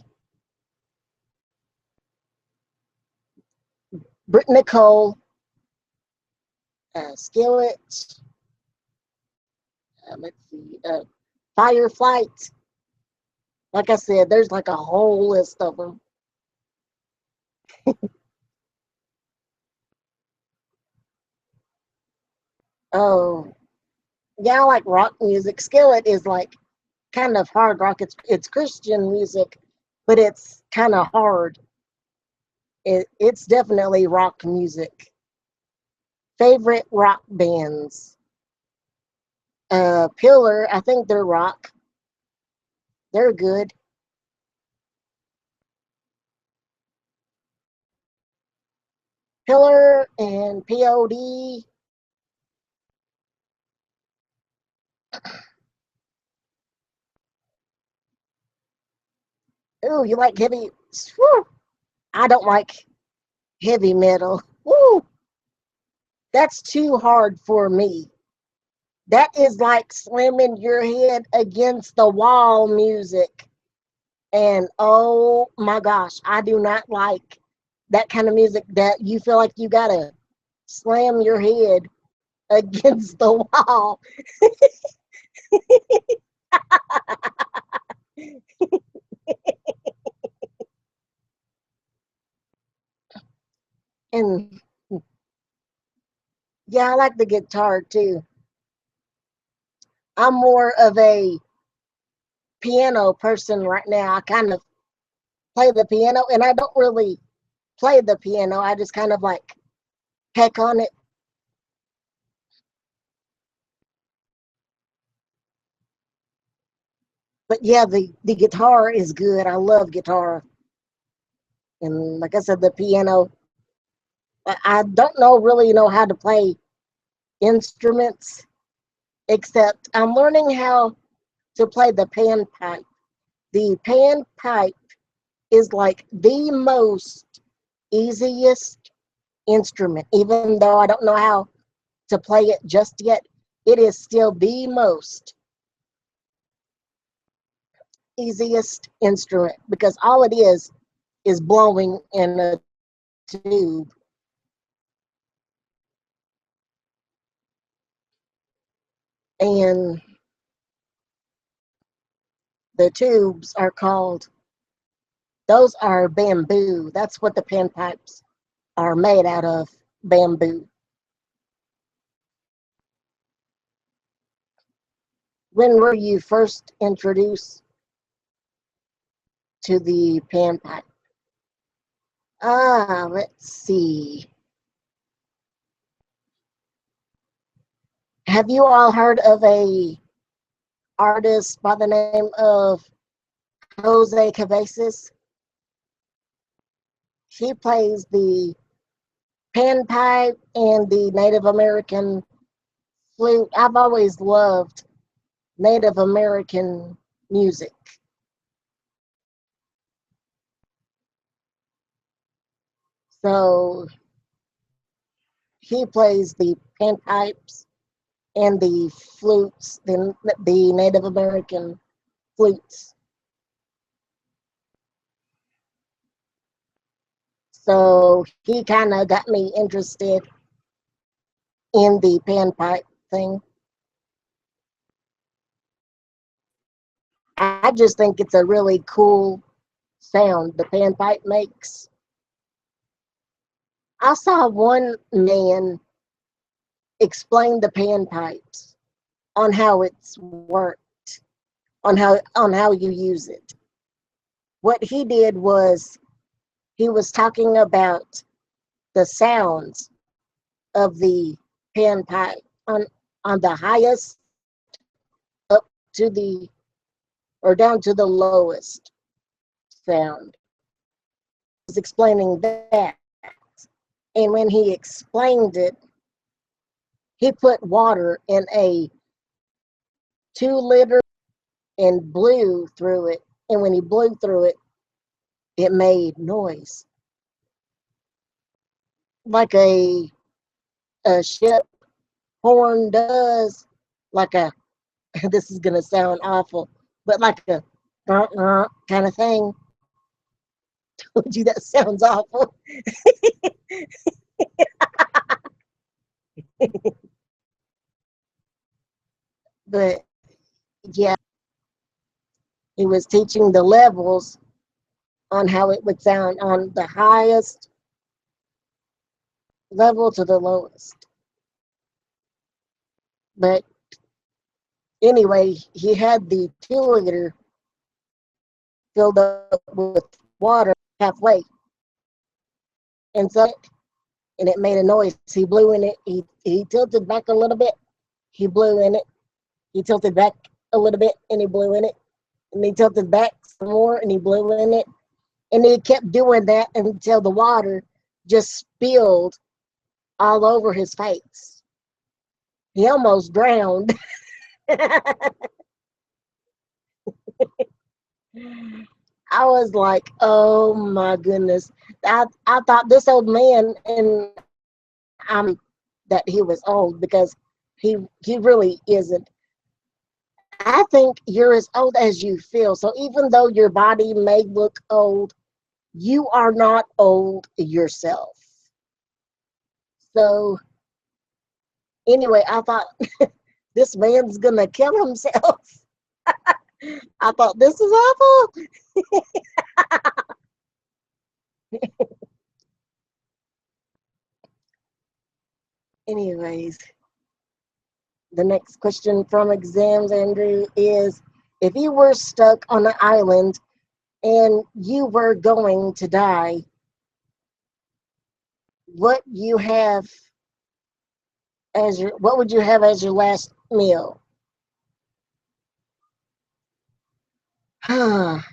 Britt Nicole, Skillet. Let's see, Fireflight. Like I said, there's like a whole list of them. Oh, Yeah, I like rock music. Skillet is like kind of hard rock. It's Christian music, but it's kind of hard. It's definitely rock music. Favorite rock bands? Pillar, I think they're rock. They're good. Pillar and POD. Ooh, you like heavy? Whew, I don't like heavy metal. Woo, that's too hard for me. That is like slamming your head against the wall music. And oh my gosh, I do not like that kind of music that you feel like you gotta slam your head against the wall. And yeah, I like the guitar too. I'm more of a piano person right now. I kind of play the piano and I don't really play the piano. I just kind of like peck on it. But yeah, the guitar is good. I love guitar. And like I said, the piano. I don't really know how to play instruments, except I'm learning how to play the panpipe. The panpipe is like the most easiest instrument, even though I don't know how to play it just yet. It is still the most easiest instrument because all it is blowing in a tube. And the tubes are called, those are bamboo. That's what the panpipes are made out of, bamboo. When were you first introduced to the panpipe? Let's see. Have you all heard of a artist by the name of Jose Cabezas? He plays the panpipe and the Native American flute. I've always loved Native American music. So he plays the panpipes and the flutes, the Native American flutes. So he kind of got me interested in the panpipe thing. I just think it's a really cool sound the panpipe makes. I saw one man explain the panpipes on how it's worked, on how you use it. What he did was he was talking about the sounds of the panpipe on the highest up to the or down to the lowest sound. He was explaining that. And when he explained it, he put water in a 2 liter and blew through it. And when he blew through it, it made noise like a ship horn does, like a, this is going to sound awful, but like a kind of thing. Told you that sounds awful. But yeah, he was teaching the levels on how it would sound on the highest level to the lowest. But Anyway, he had the 2 liter filled up with water halfway, and so and it made a noise. He blew in it. He tilted back a little bit. He blew in it. He tilted back a little bit, and he blew in it. And he tilted back some more, and he blew in it. And he kept doing that until the water just spilled all over his face. He almost drowned. I was like, oh my goodness. I thought this old man, and I'm that he was old because he really isn't. I think you're as old as you feel. So even though your body may look old, you are not old yourself. So anyway, I thought this man's gonna kill himself. I thought this is awful. Anyways, the next question from Exams Andrew is, if you were stuck on an island and you were going to die, what would you have as your last meal? My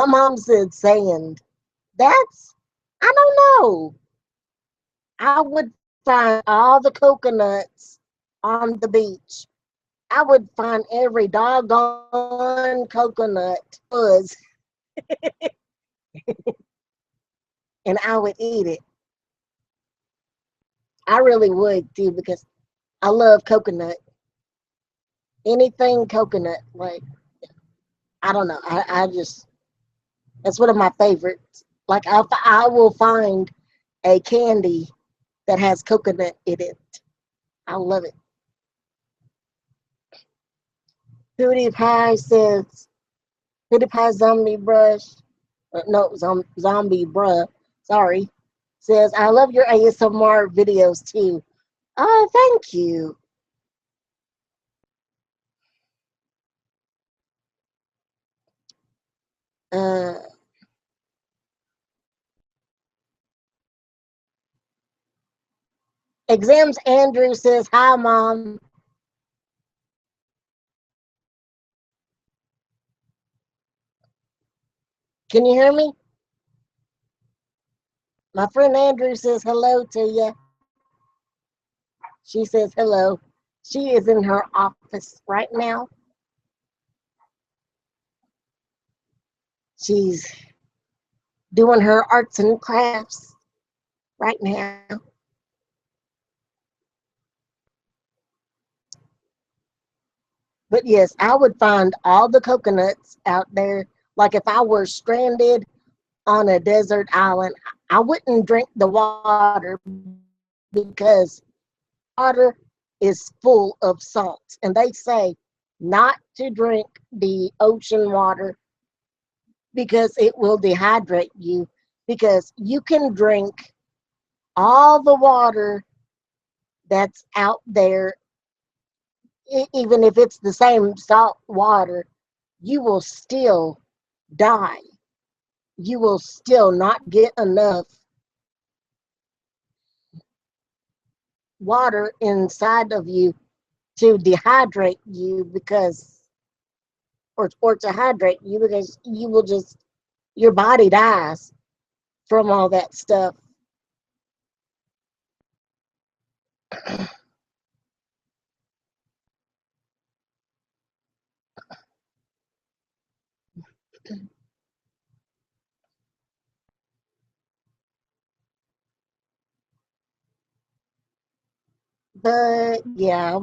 mom said sand. That's, I don't know. I would find all the coconuts on the beach. I would find every doggone coconut was, and I would eat it. I really would too because I love coconut. Anything coconut, like I don't know. I just that's one of my favorites. Like I will find a candy that has coconut in it. I love it. PewDiePie says PewDiePie Zombie Brush. No, Zombie Bruh. Sorry. Says I love your ASMR videos too. Oh, thank you. Uh, Exams Andrew says hi, mom. Can you hear me? My friend Andrew says hello to you. She says hello. She is in her office right now. She's doing her arts and crafts right now. But yes, I would find all the coconuts out there. Like if I were stranded on a desert island, I wouldn't drink the water because water is full of salt. And they say not to drink the ocean water because it will dehydrate you. Because you can drink all the water that's out there, even if it's the same salt water, you will still die. You will still not get enough water inside of you to dehydrate you because or to hydrate you because you will just your body dies from all that stuff. But yeah,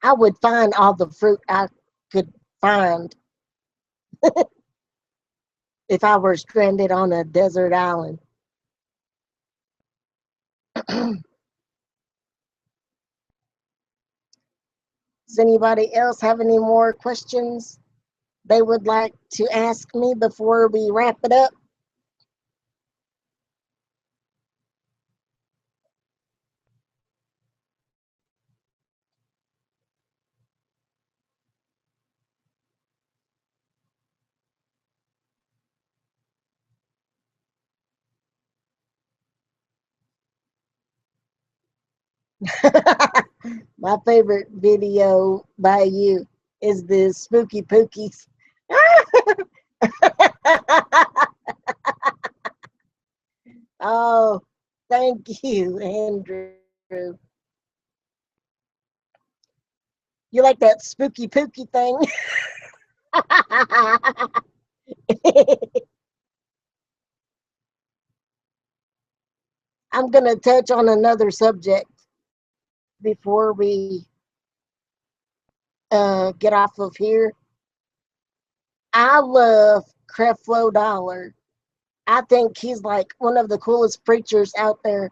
I would find all the fruit I could find if I were stranded on a desert island. Does anybody else have any more questions they would like to ask me before we wrap it up? My favorite video by you is the Spooky Pookies. Oh, thank you, Andrew. You like that spooky pooky thing? I'm going to touch on another subject before we get off of here. I love Creflo Dollar. I think he's like one of the coolest preachers out there.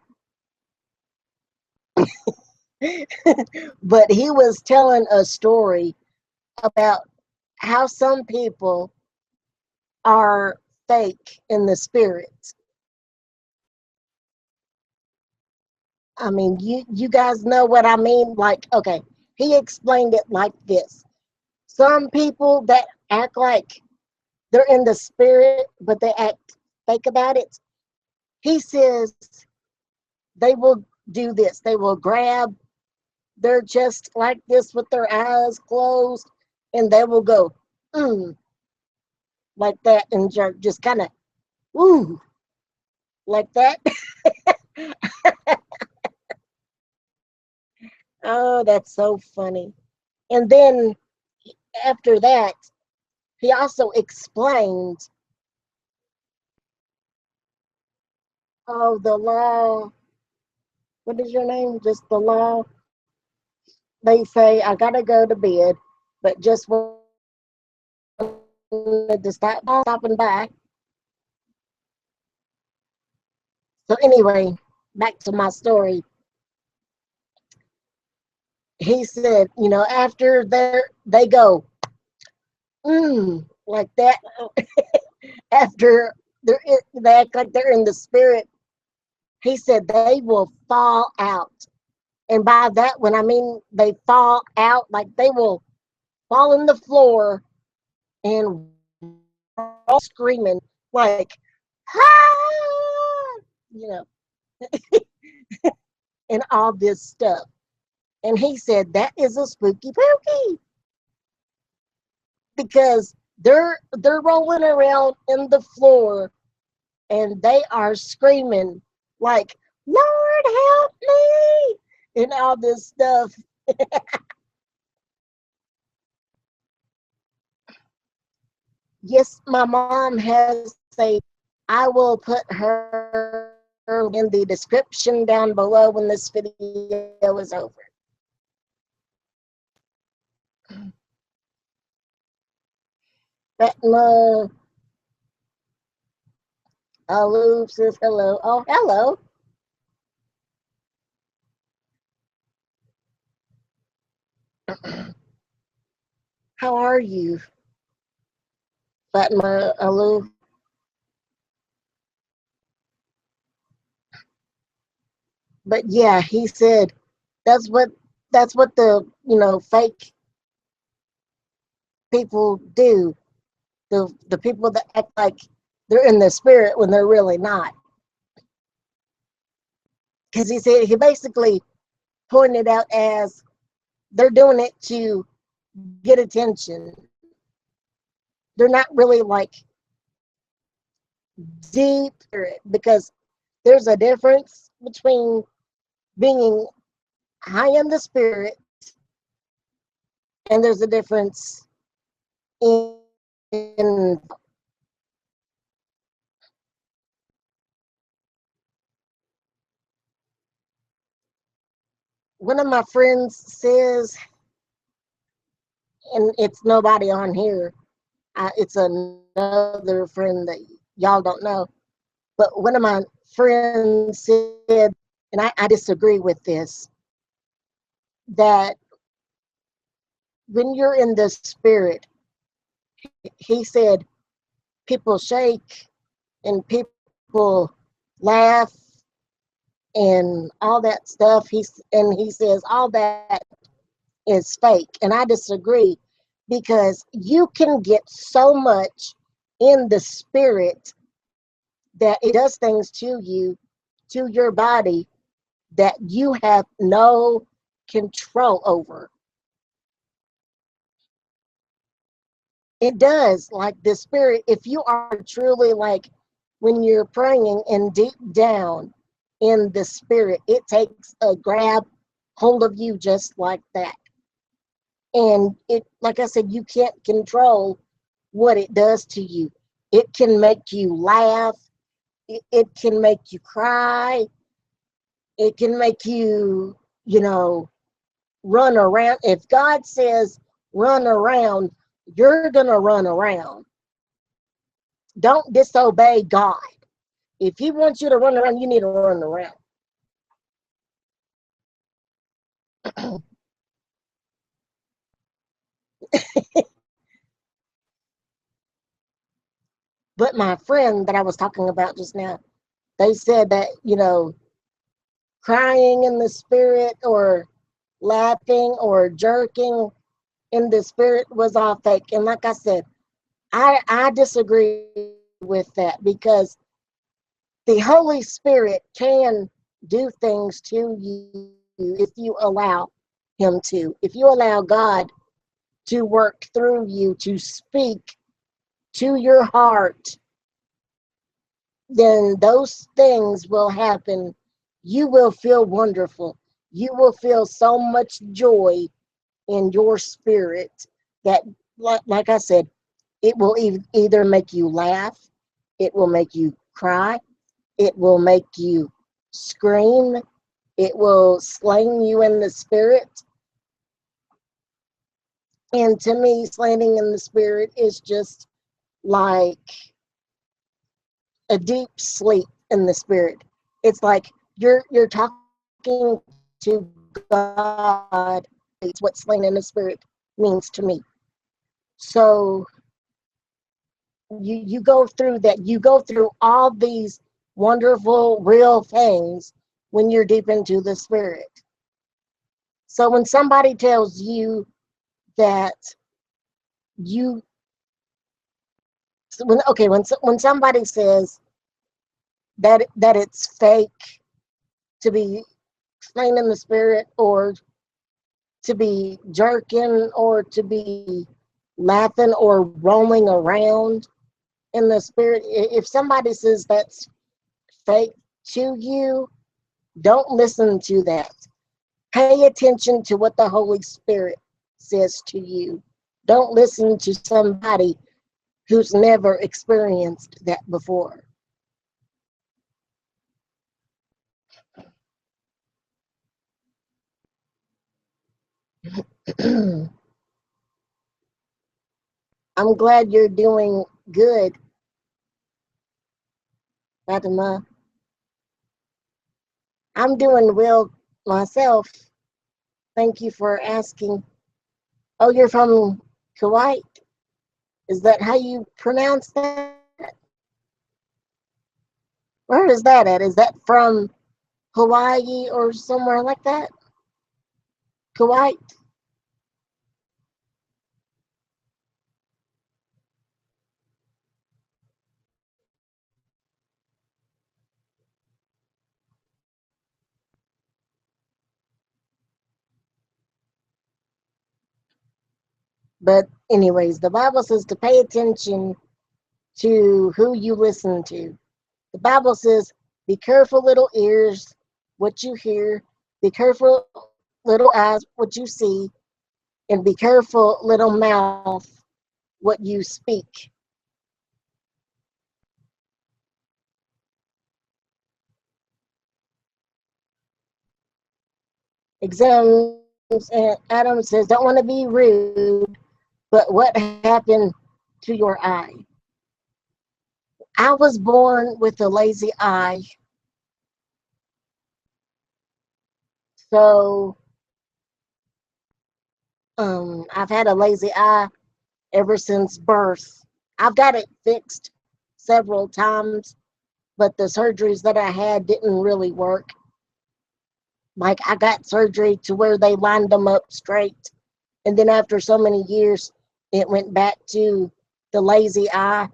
But he was telling a story about how some people are fake in the spirit. I mean, you guys know what I mean? Like, okay, he explained it like this. Some people that act like they're in the spirit, but they act fake about it. He says they will do this. They will grab their chest like this with their eyes closed, and they will go, like that, and just kind of, ooh, like that. Oh, that's so funny. And then after that, he also explained, oh, the law. What is your name? Just the law. They say I gotta go to bed, but just wanted to stopping by. So anyway, back to my story. He said, after they go, like that. After they act like they're in the spirit. He said they will fall out. And by that, when I mean they fall out, like they will fall on the floor and all screaming like, ah! you know, and all this stuff. And he said that is a spooky pooky because they're rolling around in the floor and they are screaming like, Lord help me, and all this stuff. Yes, my mom has a, I will put her in the description down below when this video is over. Fatma Aloof says hello. Oh, hello. How are you, Fatma Aloof? But yeah, he said that's what the fake people do. The people that act like they're in the spirit when they're really not. Because he said he basically pointed out as they're doing it to get attention. They're not really like deep because there's a difference between being high in the spirit and there's a difference in one of my friends says, and it's nobody on here, it's another friend that y'all don't know, but one of my friends said, and I disagree with this, that when you're in the spirit, he said, people shake and people laugh and all that stuff. He says all that is fake, and I disagree because you can get so much in the spirit that it does things to you, to your body, that you have no control over. It does, like the spirit, if you are truly like when you're praying and deep down in the spirit, it takes a grab hold of you just like that. And it, like I said, you can't control what it does to you. It can make you laugh, it can make you cry, it can make you, you know, run around. If God says run around, you're going to run around. Don't disobey God. If He wants you to run around, you need to run around. But my friend that I was talking about just now, they said that, you know, crying in the spirit or laughing or jerking in the spirit was all fake. And like I said, I disagree with that, because the Holy Spirit can do things to you if you allow Him to. If you allow God to work through you, to speak to your heart, then those things will happen. You will feel wonderful. You will feel so much joy in your spirit that, like I said, it will either make you laugh, it will make you cry, it will make you scream, it will slang you in the spirit. And to me, slanging in the spirit is just like a deep sleep in the spirit. It's like you're talking to God. It's what slain in the spirit means to me. So you go through that. You go through all these wonderful, real things when you're deep into the spirit. So when somebody tells you that you when somebody says that it's fake to be slain in the spirit, or to be jerking, or to be laughing or roaming around in the spirit, if somebody says that's fake to you, don't listen to that. Pay attention to what the Holy Spirit says to you. Don't listen to somebody who's never experienced that before. I'm glad you're doing good, Fatima. I'm doing well myself. Thank you for asking. Oh, you're from Kuwait? Is that how you pronounce that? Where is that at? Is that from Hawaii or somewhere like that? Kuwait? But anyways, the Bible says to pay attention to who you listen to. The Bible says, be careful, little ears, what you hear. Be careful, little eyes, what you see. And be careful, little mouth, what you speak. Exams, and Adam says, don't want to be rude, but what happened to your eye? I was born with a lazy eye. So I've had a lazy eye ever since birth. I've got it fixed several times, but the surgeries that I had didn't really work. Like, I got surgery to where they lined them up straight, and then after so many years, it went back to the lazy eye,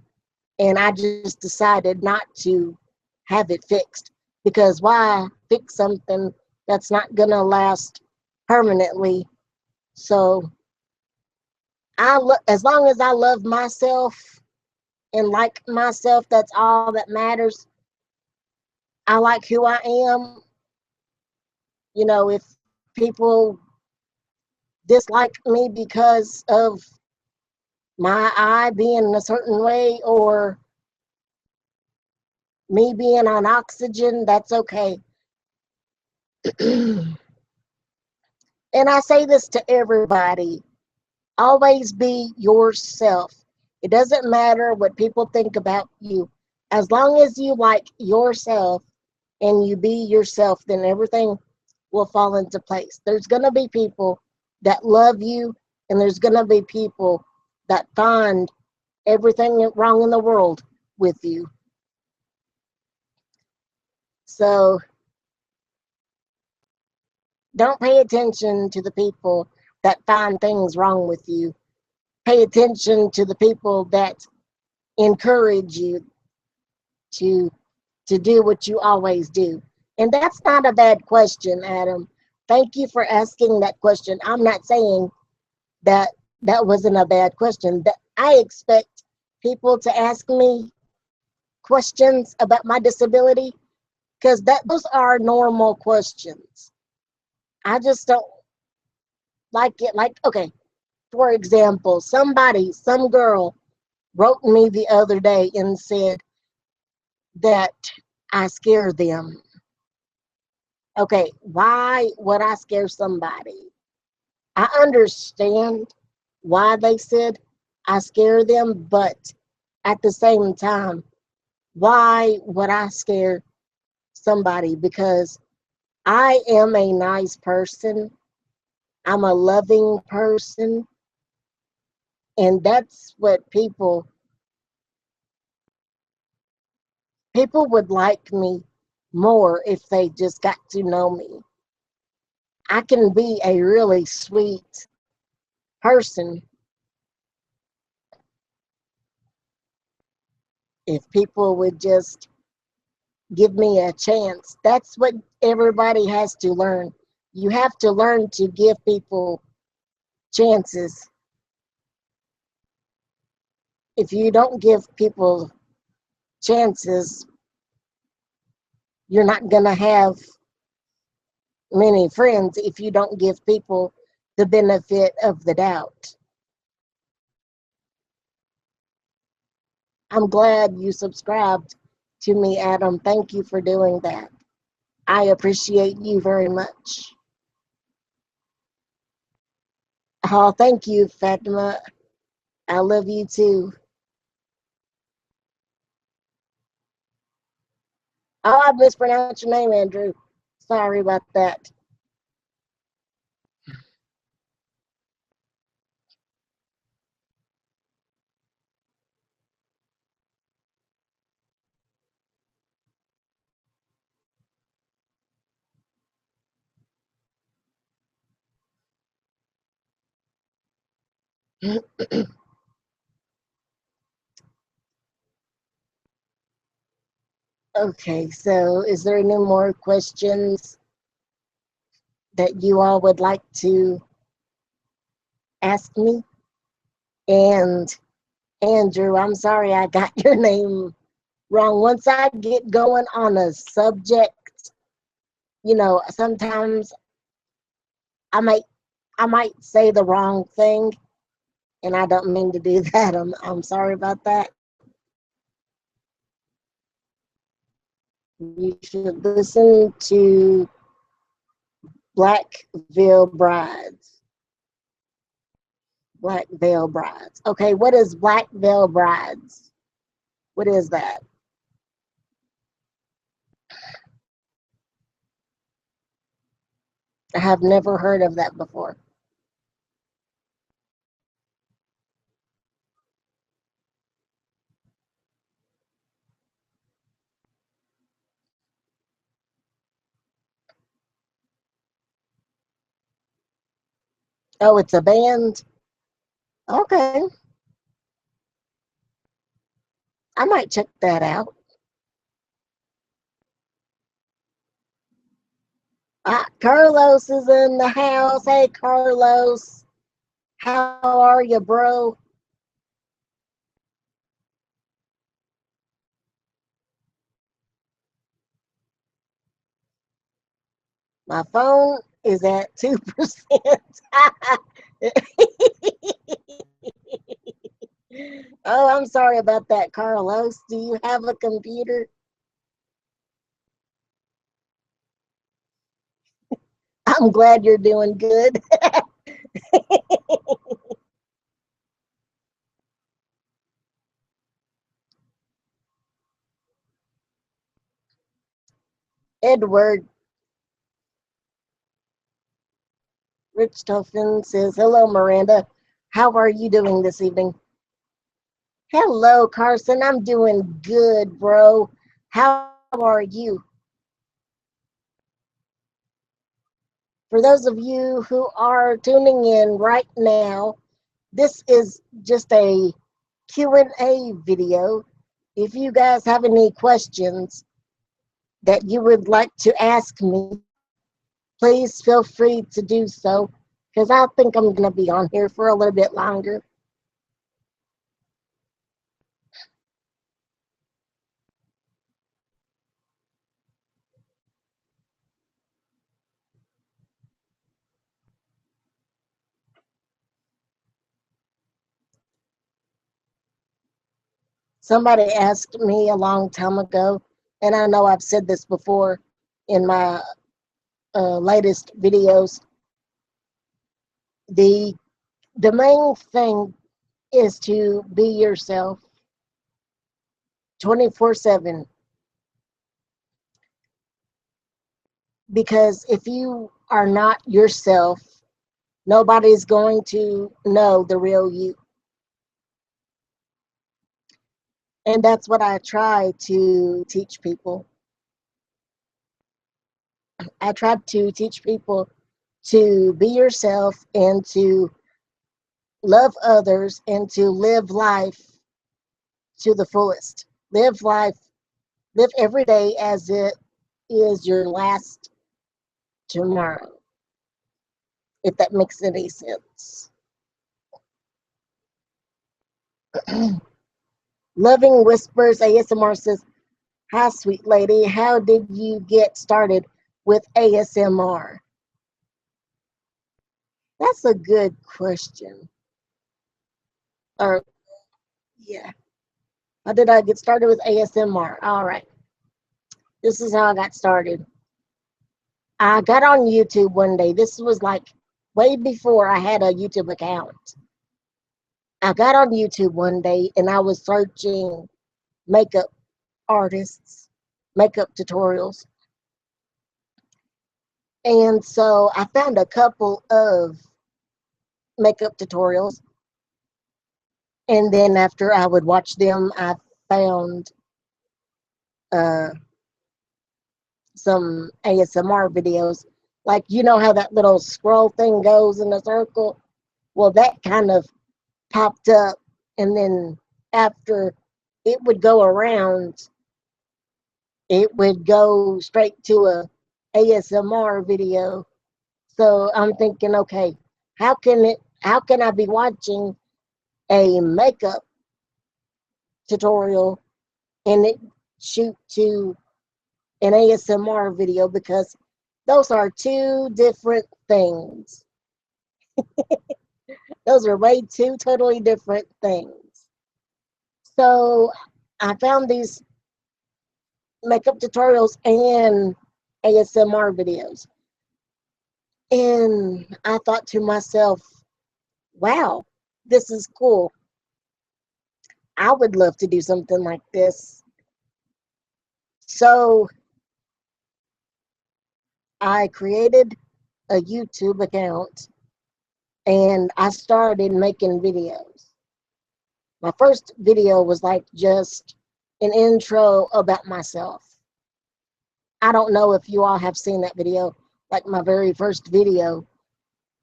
and I just decided not to have it fixed, because why fix something that's not gonna last permanently. So as long as I love myself and like myself, that's all that matters. I like who I am. You know, if people dislike me because of my eye being a certain way or me being on oxygen, that's okay. And I say this to everybody, always be yourself. It doesn't matter what people think about you. As long as you like yourself and you be yourself, then everything will fall into place. There's going to be people that love you, and there's going to be people that find everything wrong in the world with you. So don't pay attention to the people that find things wrong with you. Pay attention to the people that encourage you to do what you always do. And that's not a bad question, Adam. Thank you for asking that question. I'm not saying that that wasn't a bad question. That I expect people to ask me questions about my disability because that those are normal questions. I just don't like it. Like, okay, for example, some girl wrote me the other day and said that I scare them. Okay, why would I scare somebody? I understand why they said I scare them, but at the same time, why would I scare somebody? Because I am a nice person, I'm a loving person, and that's what people would like me more if they just got to know me. I can be a really sweet person if people would just give me a chance. That's what everybody has to learn. You have to learn to give people chances. If you don't give people chances, you're not going to have many friends if you don't give people the benefit of the doubt. I'm glad you subscribed to me, Adam. Thank you for doing that. I appreciate you very much. Oh, thank you, Fatima. I love you too. Oh, I mispronounced your name, Andrew. Sorry about that. Okay, so is there any more questions that you all would like to ask me? And Andrew, I'm sorry I got your name wrong. Once I get going on a subject, sometimes I might say the wrong thing, and I don't mean to do that. I'm sorry about that. You should listen to Black Veil Brides. Black Veil Brides. Okay, what is Black Veil Brides? What is that? I have never heard of that before. Oh, it's a band? Okay, I might check that out. Carlos is in the house. Hey, Carlos. How are you, bro? My phone is at 2%. Oh, I'm sorry about that, Carlos. Do you have a computer? I'm glad you're doing good. Edward Richtofen says, hello, Miranda. How are you doing this evening? Hello, Carson. I'm doing good, bro. How are you? For those of you who are tuning in right now, this is just a Q&A video. If you guys have any questions that you would like to ask me, please feel free to do so because I think I'm going to be on here for a little bit longer. Somebody asked me a long time ago, and I know I've said this before in my latest videos. The the main thing is to be yourself 24/7, because if you are not yourself, nobody's going to know the real you. And that's what I try to teach people. I try to teach people to be yourself and to love others and to live life to the fullest. Live life, live every day as it is your last tomorrow, if that makes any sense. Loving Whispers ASMR says, hi, sweet lady. How did you get started with ASMR? That's a good question. Or, yeah. How did I get started with ASMR? All right. This is how I got started. I got on YouTube one day. This was like way before I had a YouTube account. I got on YouTube one day and I was searching makeup artists, makeup tutorials. And so I found a couple of makeup tutorials. And then after I would watch them, I found uh, some ASMR videos. Like, you know how that little scroll thing goes in a circle? Well, that kind of popped up. And then after it would go around, it would go straight to a ASMR video. So I'm thinking, okay, how can I be watching a makeup tutorial and it shoot to an ASMR video, because those are two different things. Those are way two totally different things. So I found these makeup tutorials and ASMR videos. And I thought to myself, wow, this is cool. I would love to do something like this. So I created a YouTube account and I started making videos. My first video was like just an intro about myself. I don't know if you all have seen that video, like my very first video,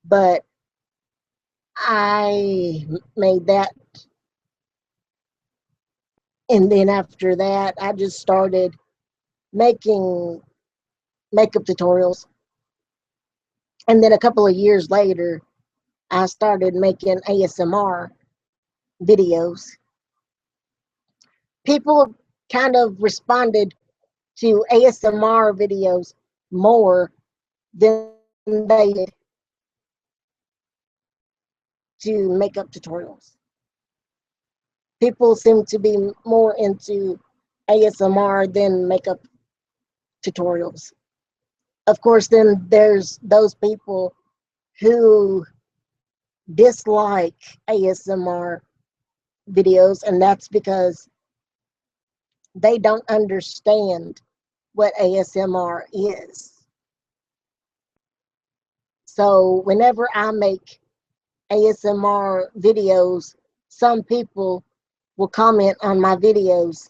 but I made that. And then after that, I just started making makeup tutorials. And then a couple of years later, I started making ASMR videos. People kind of responded to ASMR videos more than they did to makeup tutorials. People seem to be more into ASMR than makeup tutorials. Of course, then there's those people who dislike ASMR videos, and that's because they don't understand what ASMR is. So whenever I make ASMR videos, some people will comment on my videos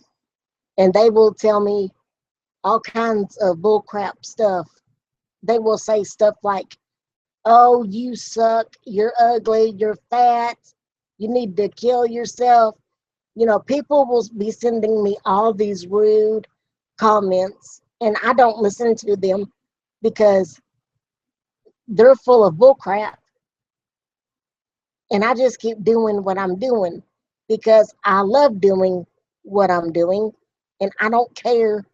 and they will tell me all kinds of bullcrap stuff. They will say stuff like, "Oh, you suck, you're ugly, you're fat, you need to kill yourself." You know, people will be sending me all these rude comments, and I don't listen to them because they're full of bullcrap. And I just keep doing what I'm doing because I love doing what I'm doing, and I don't care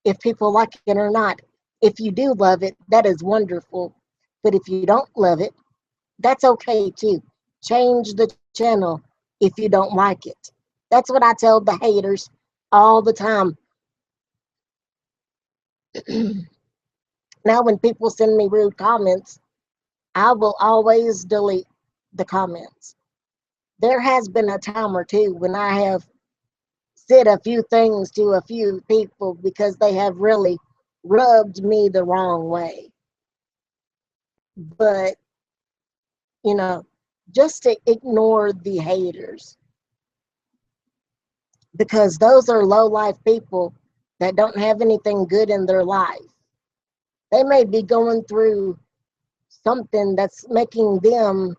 if people like it or not. If you do love it, that is wonderful. But if you don't love it, that's okay too. Change the channel if you don't like it. That's what I tell the haters all the time. Now, when people send me rude comments, I will always delete the comments. There has been a time or two when I have said a few things to a few people because they have really rubbed me the wrong way. But, you know, just to ignore the haters because those are low life people that don't have anything good in their life. They may be going through something that's making them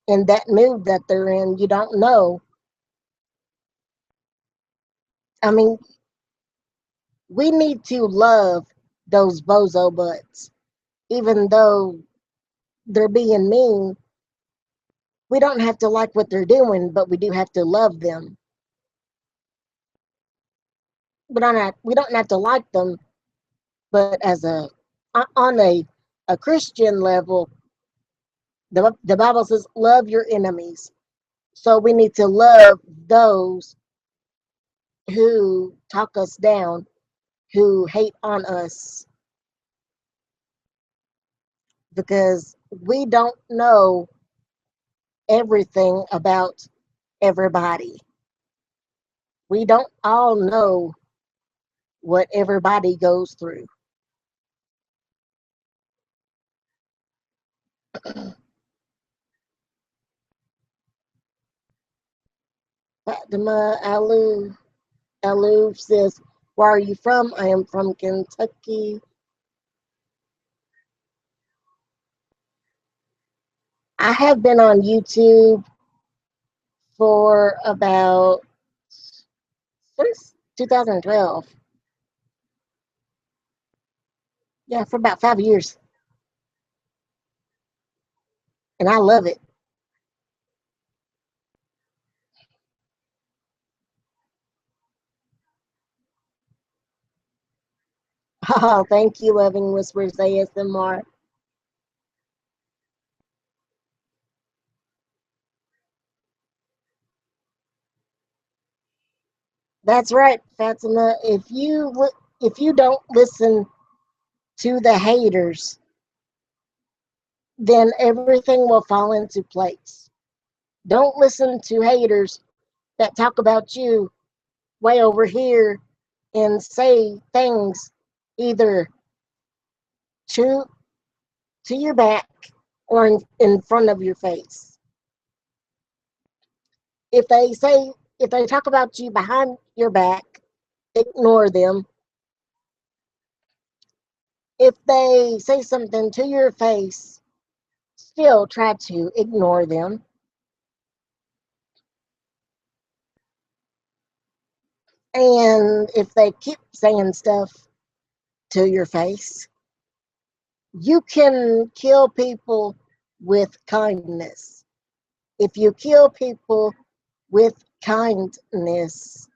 in that mood that they're in. You don't know. I mean, we need to love those bozo butts, even though they're being mean. We don't have to like what they're doing, but we do have to love them. We don't have to like them, but as on a Christian level, the Bible says, "Love your enemies." So we need to love those who talk us down, who hate on us, because we don't know everything about everybody. We don't all know what everybody goes through. Fatima Alou says, "Where are you from?" "I am from Kentucky." I have been on YouTube for about since 2012. Yeah, for about 5 years, and I love it. Oh, thank you, Loving Whispers ASMR. That's right, Fatima. If you don't listen to the haters, then everything will fall into place. Don't listen to haters that talk about you way over here and say things either to to your back or in front of your face. If they talk about you behind your back, ignore them. If they say something to your face, still try to ignore them. And if they keep saying stuff to your face, You can kill people with kindness. If you kill people with kindness,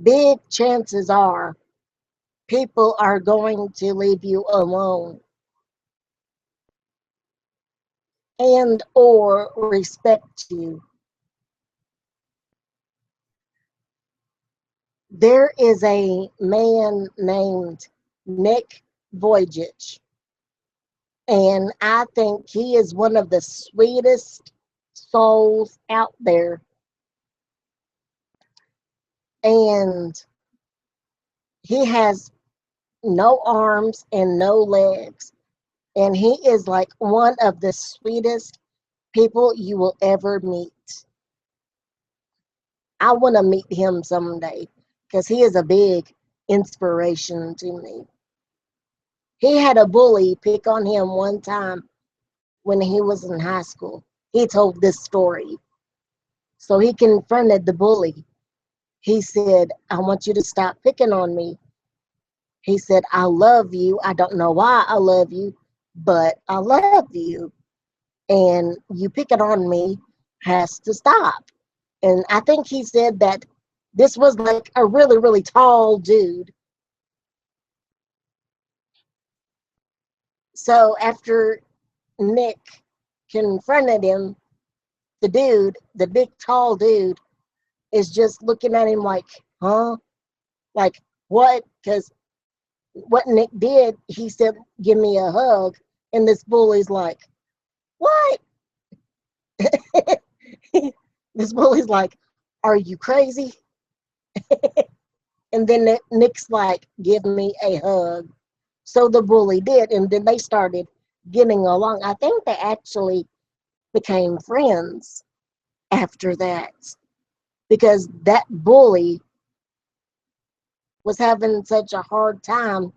big chances are people are going to leave you alone and or respect you. There is a man named Nick Vujicic, and I think he is one of the sweetest souls out there. And he has no arms and no legs. And he is like one of the sweetest people you will ever meet. I want to meet him someday because he is a big inspiration to me. He had a bully pick on him one time when he was in high school. He told this story. So he confronted the bully. He said, I want you to stop picking on me. He said, I love you. I don't know why I love you, but I love you. And you picking on me has to stop. And I think he said that this was like a really, really tall dude. So after Nick confronted him, the big tall dude, is just looking at him like, huh? Like, what? Because what Nick did, he said, give me a hug. And this bully's like, what? This bully's like, are you crazy? And then Nick's like, give me a hug. So the bully did. And then they started getting along. I think they actually became friends after that because that bully was having such a hard time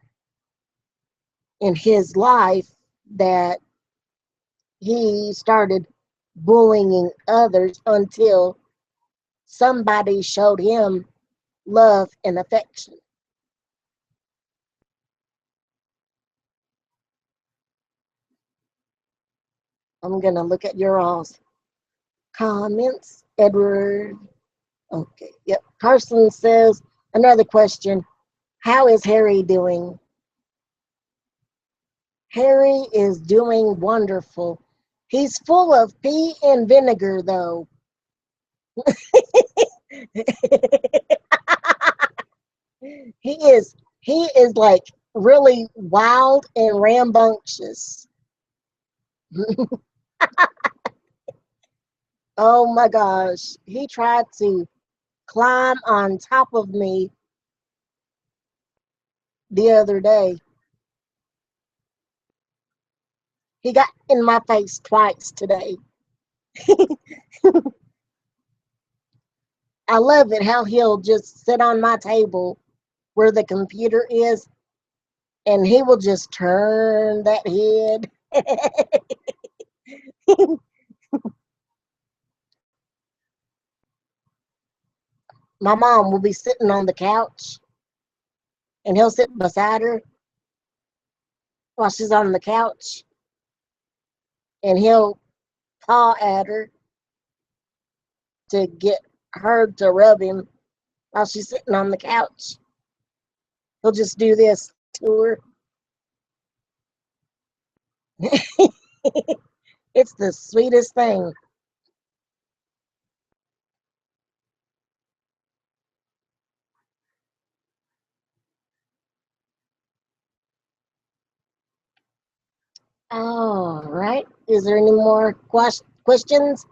in his life that he started bullying others until somebody showed him love and affection. I'm going to look at your all's comments. Edward. Okay. Yep. Carson says, another question. How is Harry doing? Harry is doing wonderful. He's full of pea and vinegar, though. he is. He is like really wild and rambunctious. Oh my gosh. He tried to climb on top of me the other day. He got in my face twice today. I love it how he'll just sit on my table where the computer is and he will just turn that head. My mom will be sitting on the couch and he'll sit beside her while she's on the couch and he'll paw at her to get her to rub him while she's sitting on the couch. He'll just do this to her. It's the sweetest thing. All right. Is there any more questions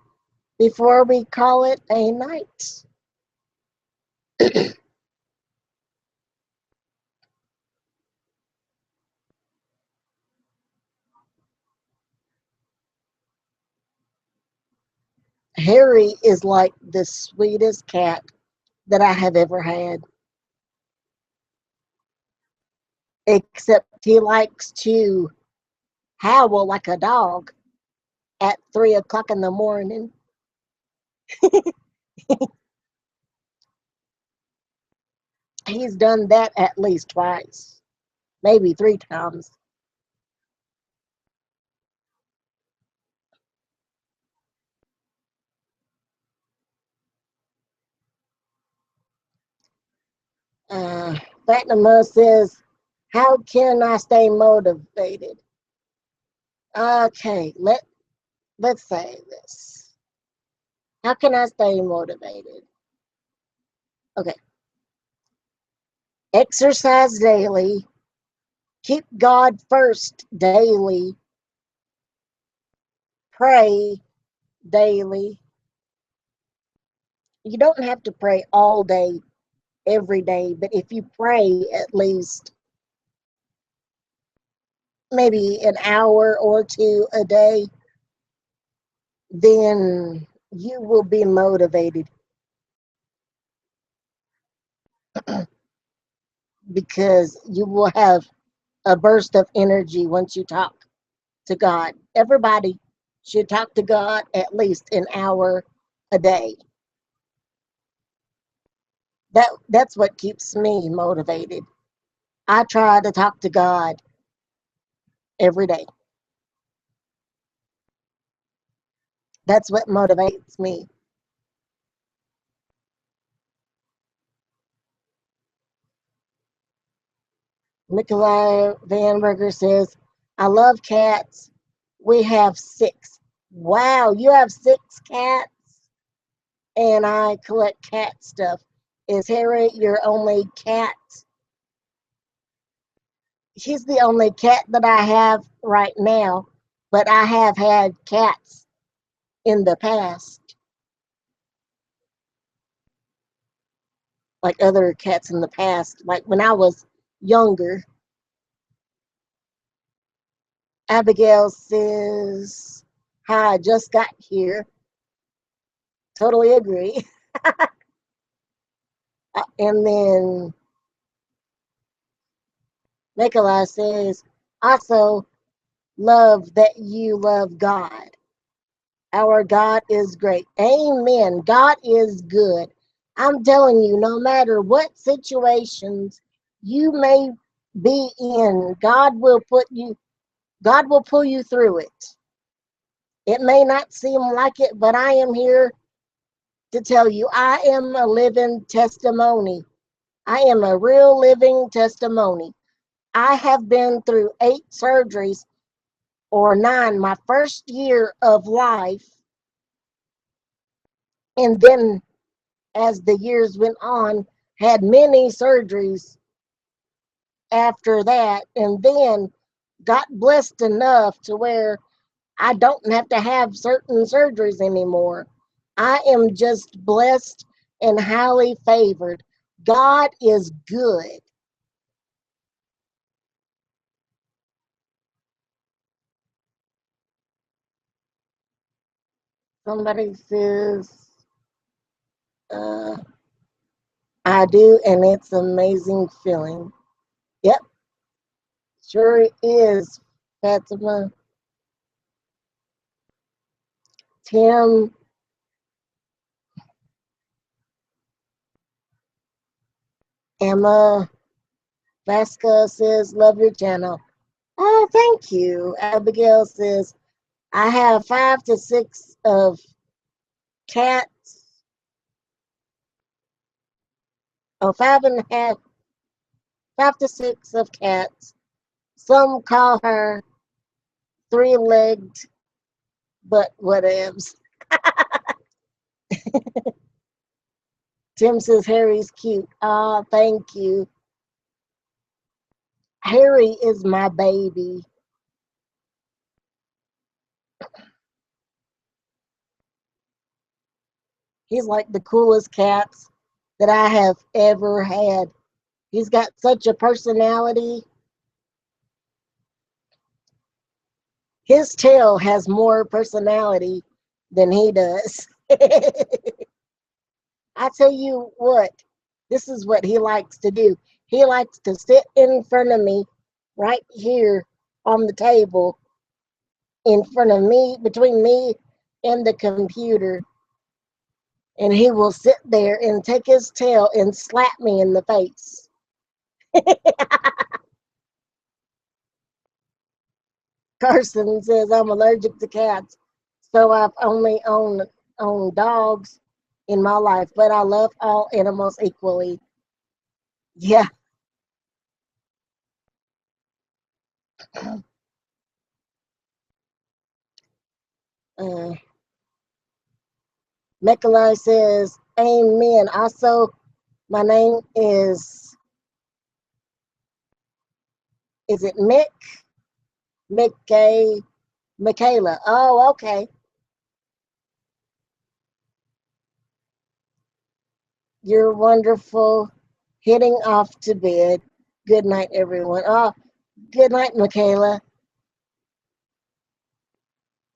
before we call it a night? Harry is like the sweetest cat that I have ever had, except he likes to howl like a dog at 3 o'clock in the morning. He's done that at least twice. maybe 3 times. Uh, Fatima says, "How can I stay motivated?" Okay, let's say this. How can I stay motivated? Okay, exercise daily, keep God first daily, pray daily. You don't have to pray all day, every day, but if you pray at least maybe an hour or two a day, then you will be motivated because you will have a burst of energy once you talk to God. Everybody should talk to God at least an hour a day. That's what keeps me motivated. I try to talk to God every day. That's what motivates me. Nikolai Van Berger says, "I love cats. We have 6." Wow, you have 6 cats? And I collect cat stuff. Is Harry your only cat? He's the only cat that I have right now, but I have had cats in the past, like other cats in the past, like when I was younger. Abigail says, "Hi, I just got here." Totally agree. And then Nikolai says, "Also, love that you love God. Our God is great." Amen. God is good. I'm telling you, no matter what situations you may be in, God will pull you through it. It may not seem like it, but I am here to tell you I am a living testimony. I am a real living testimony. I have been through 8 surgeries or 9 my first year of life, and then as the years went on, had many surgeries after that, and then got blessed enough to where I don't have to have certain surgeries anymore. I am just blessed and highly favored. God is good. Somebody says, uh, "I do, and it's an amazing feeling." Yep, sure is, Fatima. Tim, Emma, Vasca says, "Love your channel." Oh, thank you. Abigail says, "I have 5 to 6 of cats. Oh, 5.5, 5 to 6 of cats. Some call her 3-legged, but whatevs." Tim says, "Harry's cute." Oh, thank you. Harry is my baby. He's like the coolest cats that I have ever had. He's got such a personality. His tail has more personality than he does. I tell you what, this is what he likes to do. He likes to sit in front of me, right here on the table, in front of me, between me and the computer, and he will sit there and take his tail and slap me in the face. Carson says I'm allergic to cats, so I've only owned dogs in my life, but I love all animals equally. Yeah. Uh, Nikolai says, Amen. Also, my name is it Mickey, Michaela? Oh, okay. You're wonderful. Heading off to bed. Good night, everyone. Oh, good night, Michaela.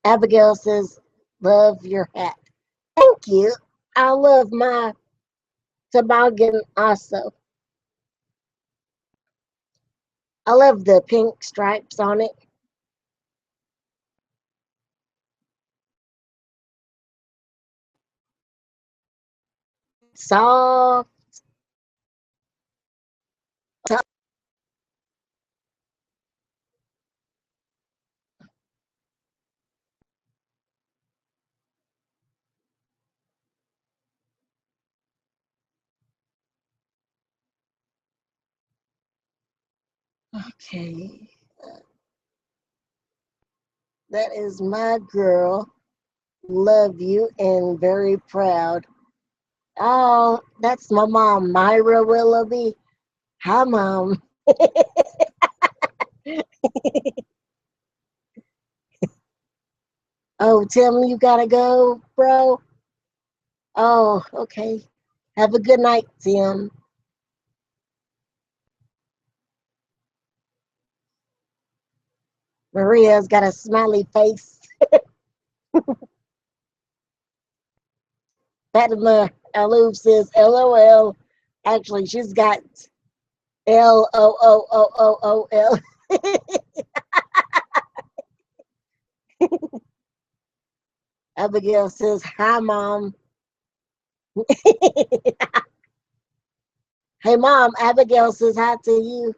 Abigail says, love your hat. Thank you. I love my toboggan also. I love the pink stripes on it. Soft. Okay. That is my girl. Love you and very proud. Oh, that's my mom, Myra Willoughby. Hi, Mom. Oh, Tim, you gotta go, bro. Oh, okay. Have a good night, Tim. Maria's got a smiley face. Fatima Alouf says LOL. Actually, she's got LOOOOOL. Abigail says, hi, Mom. Hey, Mom, Abigail says hi to you.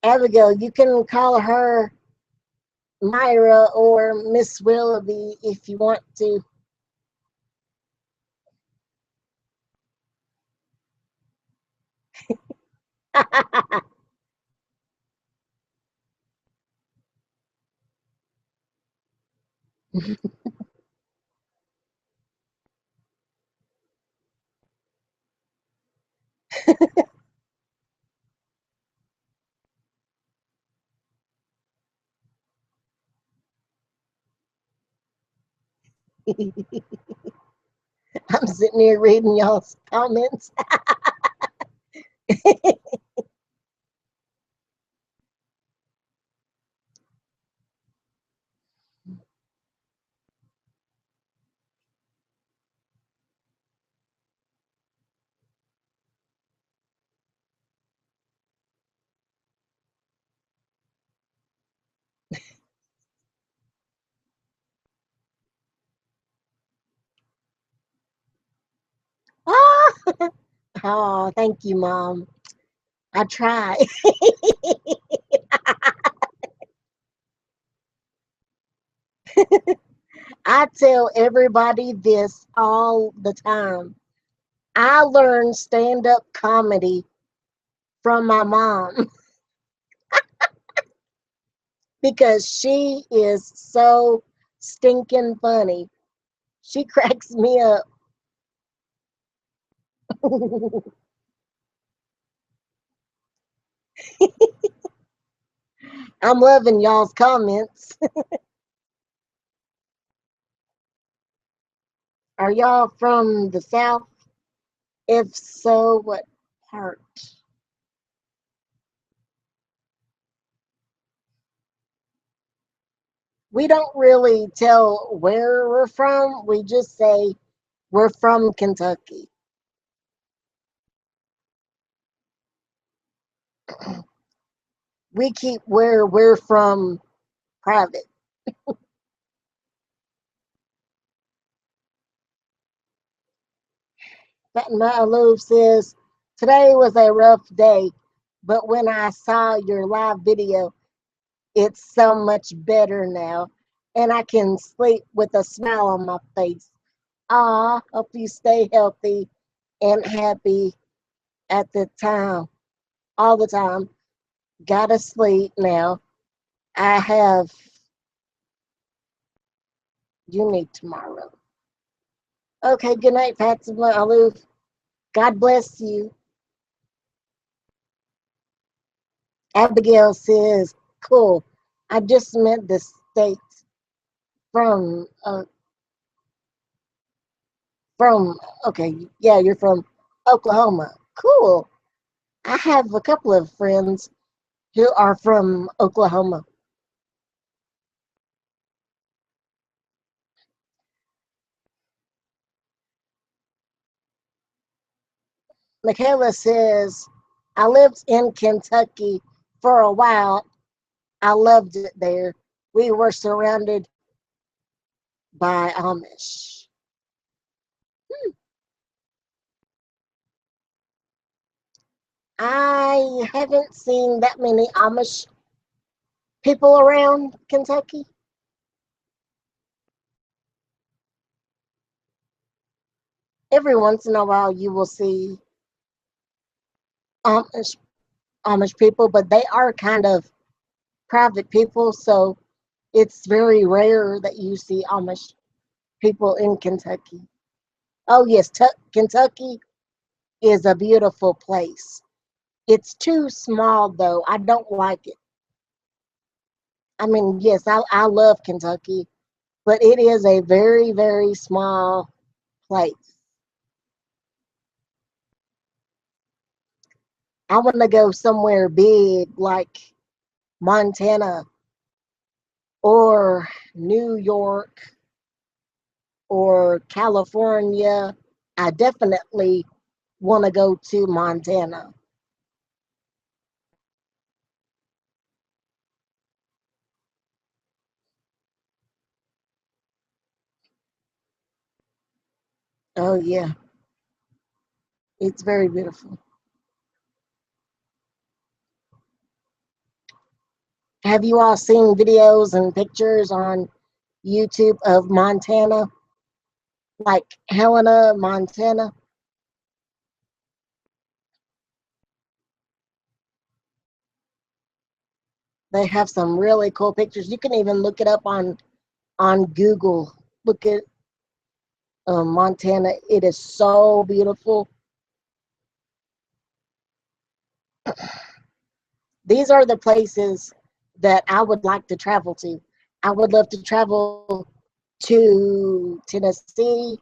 Abigail, you can call her Myra or Miss Willoughby if you want to. I'm sitting here reading y'all's comments. Oh, oh, thank you, Mom. I try. I tell everybody this all the time. I learned stand up comedy from my mom because she is so stinking funny. She cracks me up. I'm loving y'all's comments. Are y'all from the South? If so, what part? We don't really tell where we're from. We just say we're from Kentucky. We keep where we're from private. Fatima Alouf says, today was a rough day, but when I saw your live video, it's so much better now, and I can sleep with a smile on my face. Ah, hope you stay healthy and happy at the time, all the time. Gotta sleep now. I have uni tomorrow. Okay, good night, Fatima Alouf. God bless you. Abigail says, cool. I just met the state from, from, okay, yeah, you're from Oklahoma. Cool. I have a couple of friends who are from Oklahoma. Michaela says, I lived in Kentucky for a while. I loved it there. We were surrounded by Amish. I haven't seen that many Amish people around Kentucky. Every once in a while, you will see Amish, Amish people, but they are kind of private people, so it's very rare that you see Amish people in Kentucky. Oh, yes, Kentucky is a beautiful place. It's too small, though. I don't like it. I mean, yes, I love Kentucky, but it is a very, very small place. I want to go somewhere big like Montana or New York or California. I definitely want to go to Montana. Oh, yeah, it's very beautiful. Have you all seen videos and pictures on YouTube of Montana, like Helena, Montana? They have some really cool pictures. You can even look it up on Google. Look at Montana. It is so beautiful. These are the places that I would like to travel to. I would love to travel to Tennessee,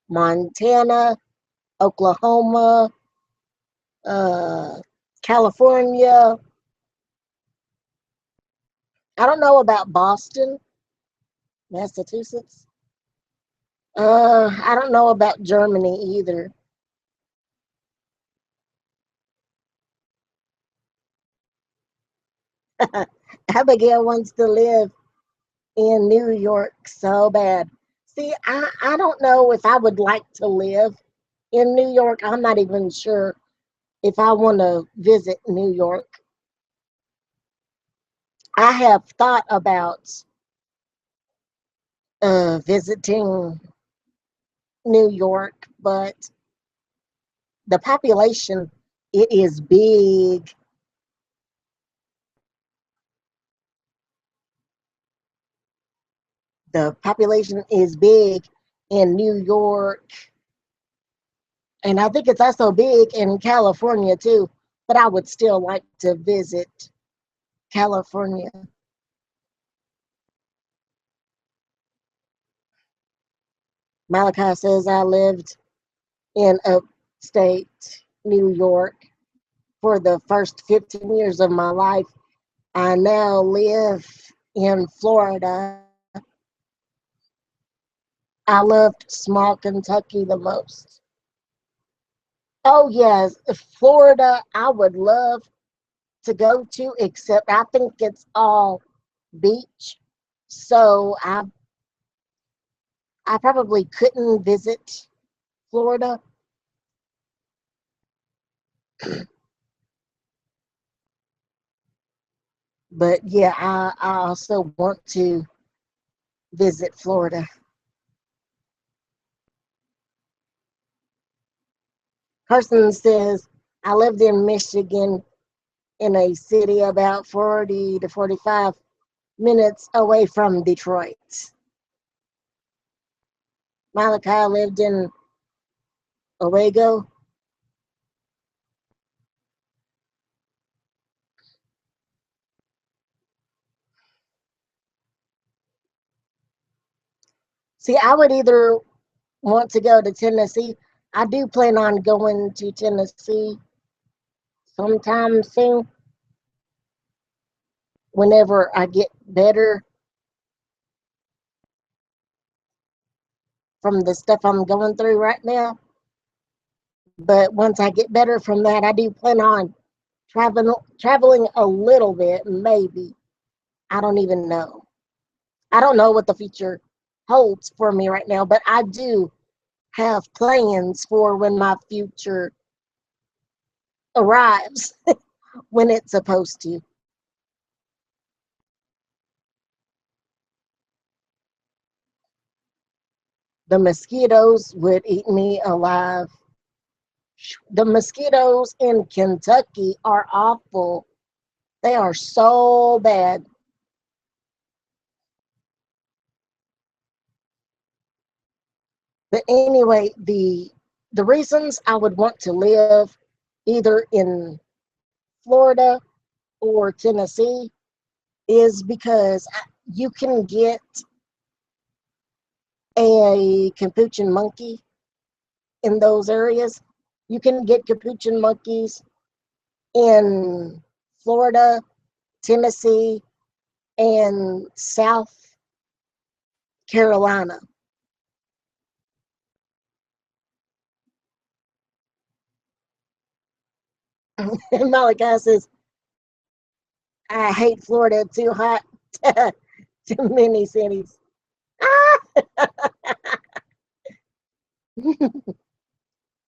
Montana, Oklahoma, uh, California. I don't know about Boston, Massachusetts. I don't know about Germany either. Abigail wants to live in New York so bad. See, I don't know if I would like to live in New York. I'm not even sure if I want to visit New York. I have thought about visiting New York, but the population, it is big. The population is big in New York, and I think it's also big in California too. But I would still like to visit California. Malachi says I lived in upstate New York for the first 15 years of my life. I now live in Florida. I loved small Kentucky the most. Oh, yes, Florida, I would love to go to, except I think it's all beach. So I probably couldn't visit Florida. But yeah, I also want to visit Florida. Carson says, I lived in Michigan in a city about 40 to 45 minutes away from Detroit. Malachi lived in Owego. See, I would either want to go to Tennessee. I do plan on going to Tennessee sometime soon whenever I get better from the stuff I'm going through right now. But once I get better from that, I do plan on traveling a little bit, maybe. I don't even know. I don't know what the future holds for me right now, but I do have plans for when my future arrives when it's supposed to. The mosquitoes would eat me alive. The mosquitoes in Kentucky are awful. They are so bad. But anyway, the reasons I would want to live either in Florida or Tennessee is because you can get a capuchin monkey in those areas. You can get capuchin monkeys in Florida, Tennessee, and South Carolina. Malachi says, I hate Florida, too hot, too many cities.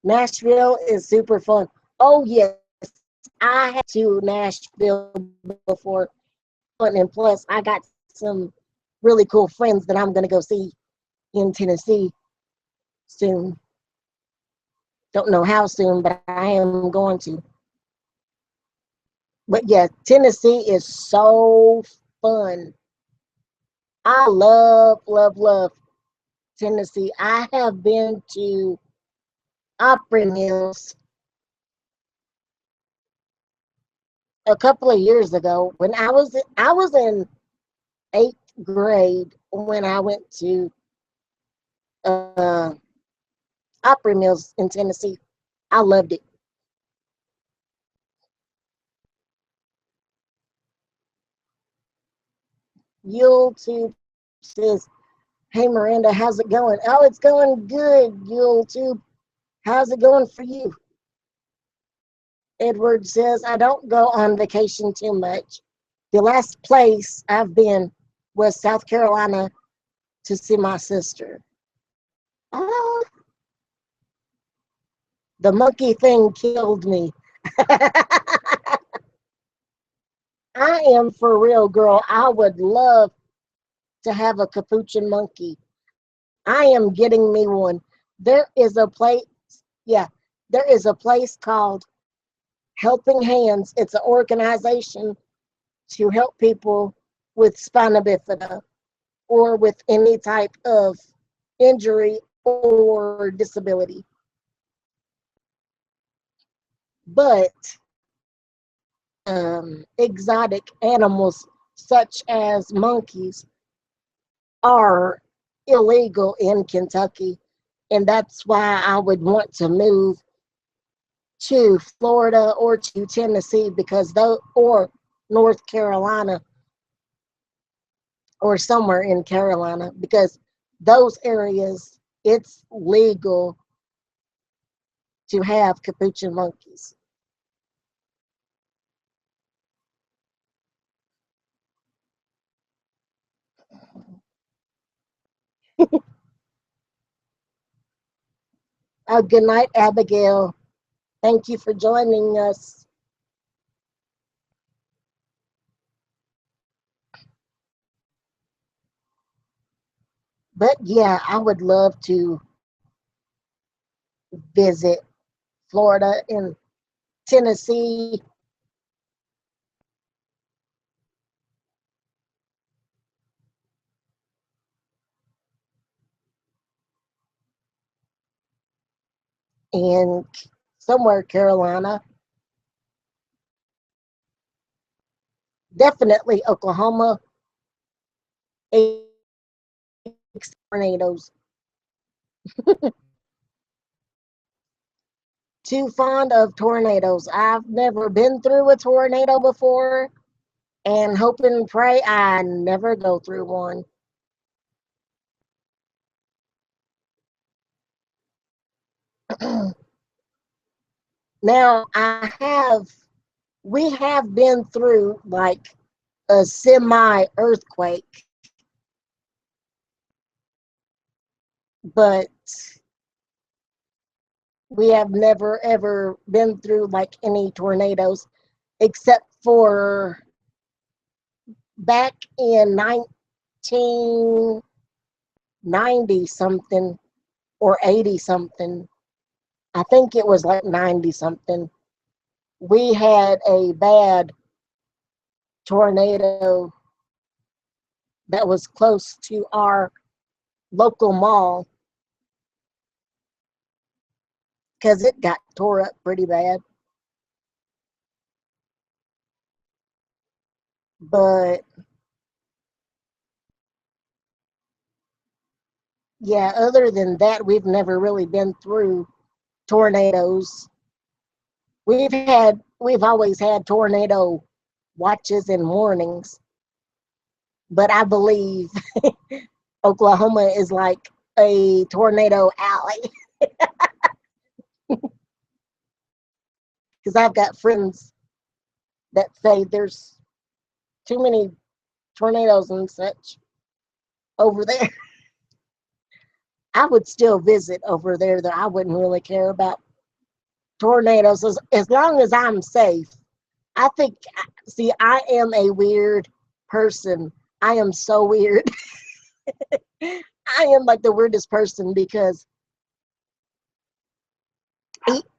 Nashville is super fun. Oh, yes, I had to Nashville before. And plus, I got some really cool friends that I'm going to go see in Tennessee soon. Don't know how soon, but I am going to. But yeah, Tennessee is so fun. I love, love, love Tennessee. I have been to Opry Mills a couple of years ago when I was in eighth grade when I went to uh, Opry Mills in Tennessee. I loved it. YouTube says, "Hey Miranda, how's it going?" Oh, it's going good. YouTube, how's it going for you? Edward says, "I don't go on vacation too much. The last place I've been was South Carolina to see my sister." Ah, the monkey thing killed me. I am for real, girl. I would love to have a capuchin monkey. I am getting me one. There is a place, yeah, there is a place called Helping Hands. It's an organization to help people with spina bifida or with any type of injury or disability. But exotic animals such as monkeys are illegal in Kentucky. And that's why I would want to move to Florida or to Tennessee because those, or North Carolina or somewhere in Carolina because those areas it's legal to have capuchin monkeys. Good night, Abigail. Thank you for joining us. But yeah, I would love to visit Florida and Tennessee. And somewhere Carolina, definitely Oklahoma, tornadoes. Too fond of tornadoes. I've never been through a tornado before, and hope and pray I never go through one. Now we have been through like a semi earthquake, but we have never ever been through like any tornadoes except for back in 1990 something or 80 something. I think it was like 90 something. We had a bad tornado that was close to our local mall because it got tore up pretty bad. But yeah, other than that, we've never really been through tornadoes. We've always had tornado watches and warnings, but I believe Oklahoma is like a tornado alley because I've got friends that say there's too many tornadoes and such over there. I would still visit over there, though. I wouldn't really care about tornadoes as long as I'm safe. I think, see, I am a weird person. I am so weird. I am like the weirdest person because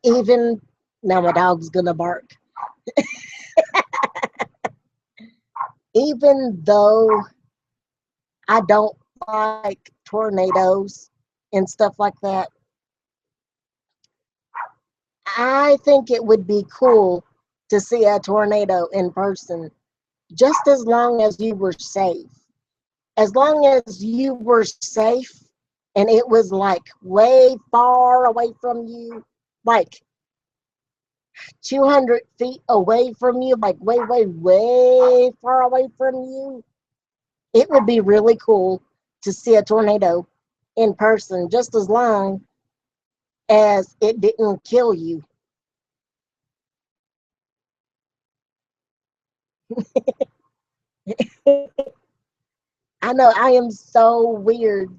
even now my dog's gonna bark. Even though I don't like tornadoes and stuff like that, I think it would be cool to see a tornado in person just as long as you were safe. As long as you were safe and it was like way far away from you, like 200 feet away from you, like way, way, way far away from you, it would be really cool to see a tornado in person just as long as it didn't kill you. I know I am so weird.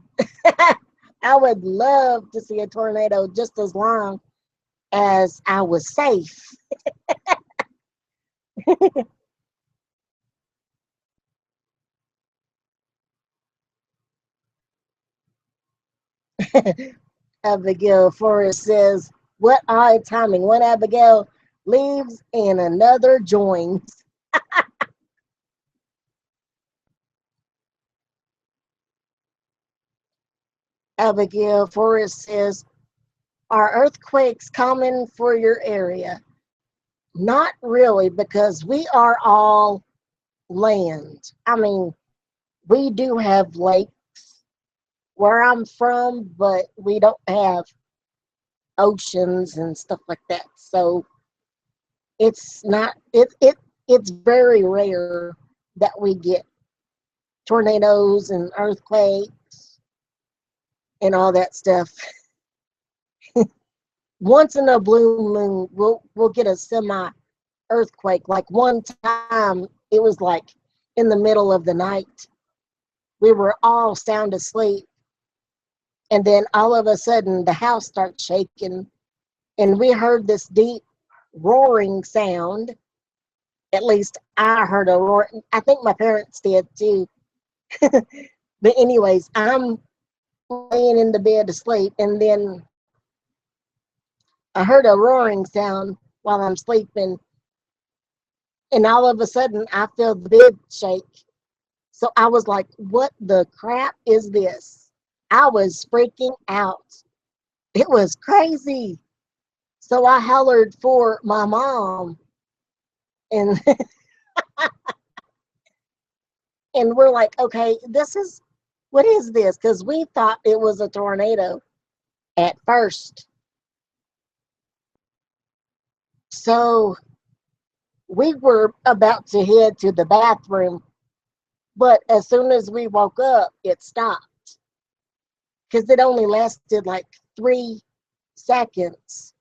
I would love to see a tornado just as long as I was safe. Abigail Forrest says, "What odd timing. One Abigail leaves and another joins." Abigail Forrest says, "Are earthquakes common for your area?" Not really, because we are all land. I mean, we do have lakes where I'm from, but we don't have oceans and stuff like that. So it's not it's very rare that we get tornadoes and earthquakes and all that stuff. Once in a blue moon, we'll get a semi earthquake. Like one time, it was like in the middle of the night. We were all sound asleep, and then all of a sudden, the house starts shaking, and we heard this deep roaring sound. At least I heard a roar. I think my parents did too. But anyways, I'm laying in the bed asleep, and then I heard a roaring sound while I'm sleeping, and all of a sudden I feel the bed shake. So I was like, "What the crap is this?" I was freaking out. It was crazy. So I hollered for my mom, and and we're like, "Okay, this is what is this?" Because we thought it was a tornado at first. So we were about to head to the bathroom, but as soon as we woke up, it stopped because it only lasted like 3 seconds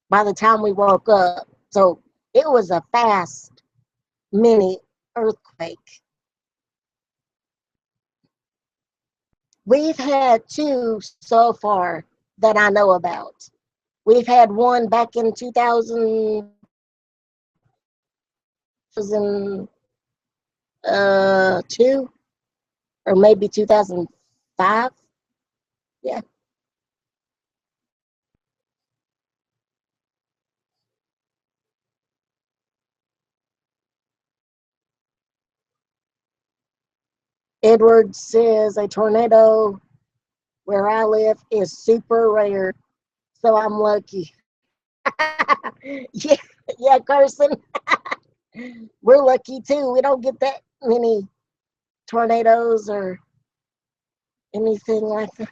by the time we woke up. So it was a fast mini earthquake. We've had two so far that I know about. We've had one back in 2002 or maybe 2005. Yeah. Edward says a tornado where I live is super rare, so I'm lucky. Yeah, yeah, Carson. We're lucky too. We don't get that many tornadoes or anything like that.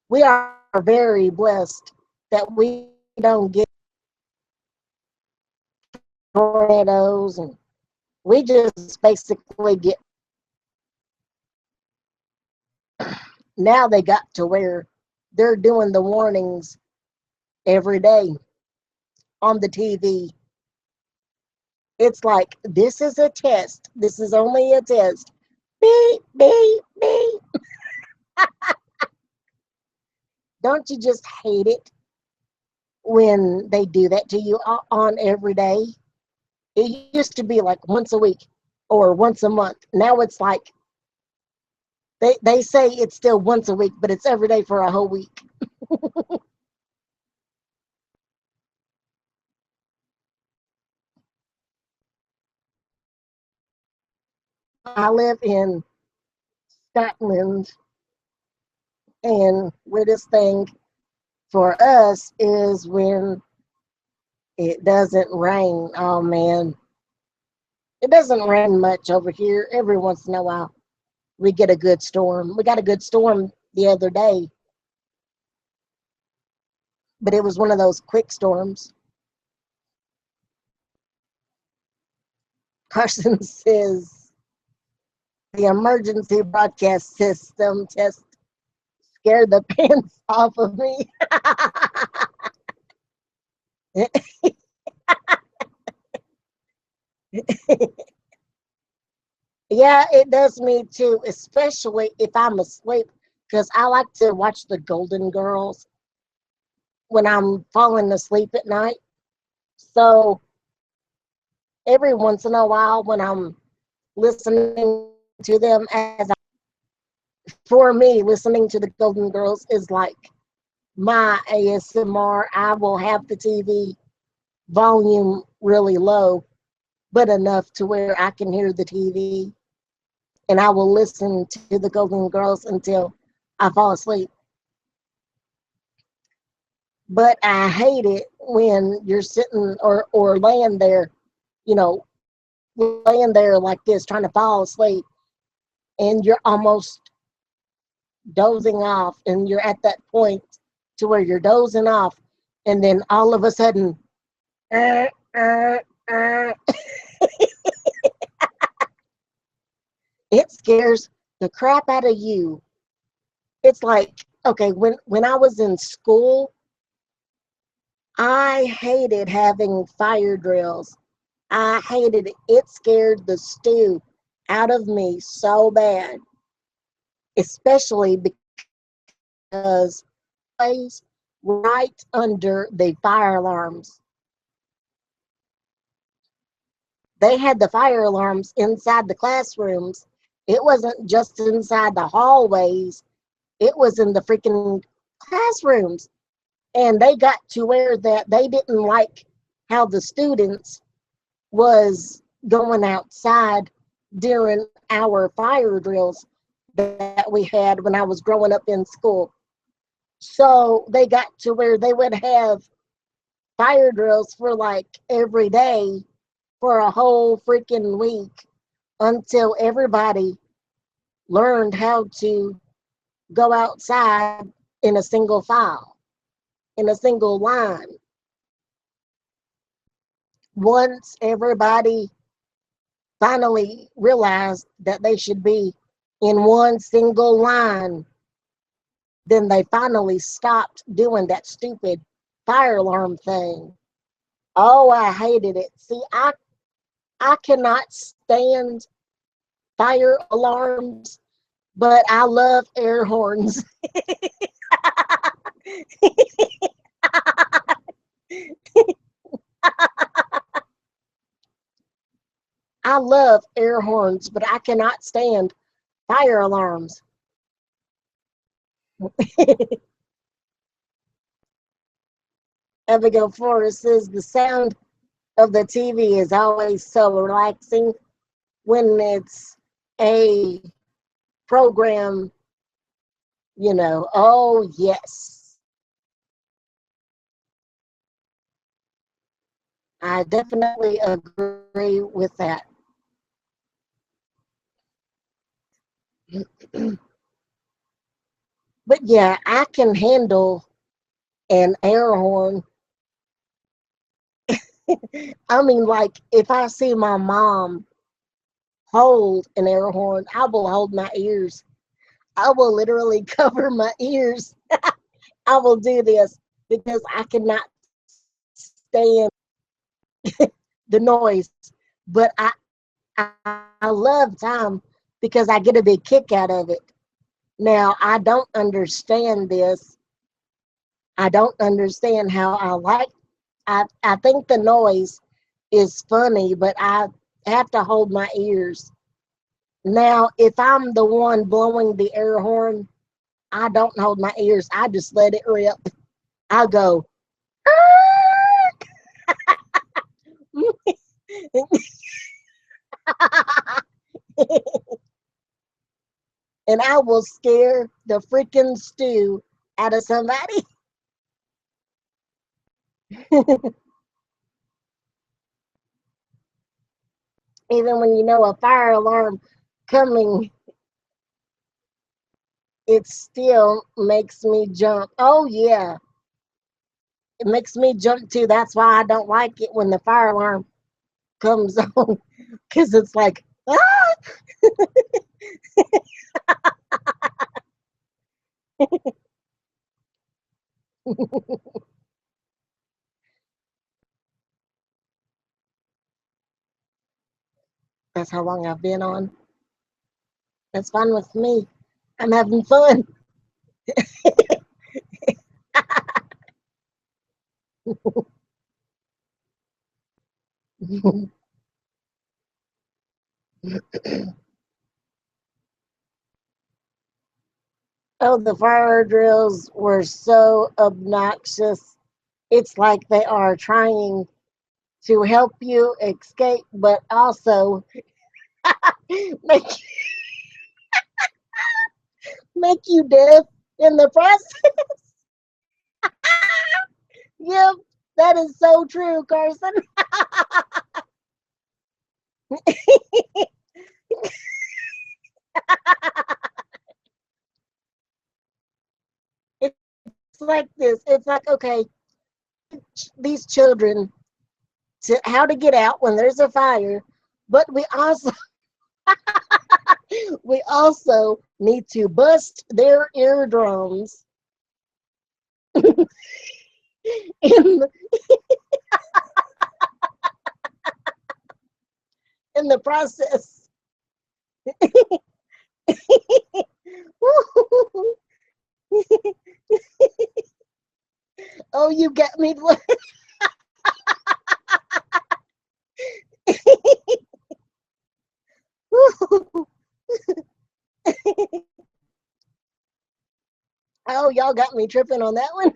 We are very blessed that we don't get tornadoes, and we just basically get. Now they got to where they're doing the warnings every day on the TV. It's like, this is a test. This is only a test. Beep, beep, beep. Don't you just hate it when they do that to you on every day? It used to be like once a week or once a month. Now it's like they say it's still once a week, but it's every day for a whole week. I live in Scotland, and weirdest thing for us is when it doesn't rain. Oh man, it doesn't rain much over here. Every once in a while, we get a good storm. We got a good storm the other day, but it was one of those quick storms. Carson says the emergency broadcast system just scared the pants off of me. Yeah, it does me too, especially if I'm asleep, because I like to watch the Golden Girls when I'm falling asleep at night. So every once in a while, when I'm listening to them, for me, listening to the Golden Girls is like my ASMR. I will have the TV volume really low, but enough to where I can hear the TV, and I will listen to the Golden Girls until I fall asleep. But I hate it when you're sitting or laying there, you know, laying there like this, trying to fall asleep, and you're almost dozing off, and you're at that point to where you're dozing off, and then all of a sudden, uh, uh, uh, it scares the crap out of you. It's like, okay, when I was in school, I hated having fire drills. I hated it. It scared the stew out of me so bad, especially because always right under the fire alarms. They had the fire alarms inside the classrooms. It wasn't just inside the hallways, it was in the freaking classrooms. And they got to where that they didn't like how the students was going outside during our fire drills that we had when I was growing up in school. So they got to where they would have fire drills for like every day for a whole freaking week until everybody learned how to go outside in a single file, in a single line. Once everybody finally realized that they should be in one single line, then they finally stopped doing that stupid fire alarm thing. Oh, I hated it. See, I cannot stand fire alarms, but I love air horns. I love air horns, but I cannot stand fire alarms. Abigail Forrest says the sound of the TV is always so relaxing when it's a program, you know. Oh, yes. I definitely agree with that. But yeah, I can handle an air horn. I mean, like, if I see my mom hold an air horn, I will hold my ears. I will literally cover my ears. I will do this because I cannot stand the noise. But I love time because I get a big kick out of it. Now, I don't understand this. I don't understand how I like. I think the noise is funny, but I have to hold my ears. Now, if I'm the one blowing the air horn, I don't hold my ears. I just let it rip. I go, and I will scare the freaking stew out of somebody. Even when you know a fire alarm coming, it still makes me jump. Oh, yeah. It makes me jump too. That's why I don't like it when the fire alarm comes on because it's like, ah! That's how long I've been on. That's fine with me. I'm having fun. Oh, the fire drills were so obnoxious. It's like they are trying to help you escape, but also make make you deaf in the process. Yep, that is so true, Carson. It's like this. It's like, okay, these children to how to get out when there's a fire, but we also need to bust their eardrums in in the process. you got me. Oh, y'all got me tripping on that one.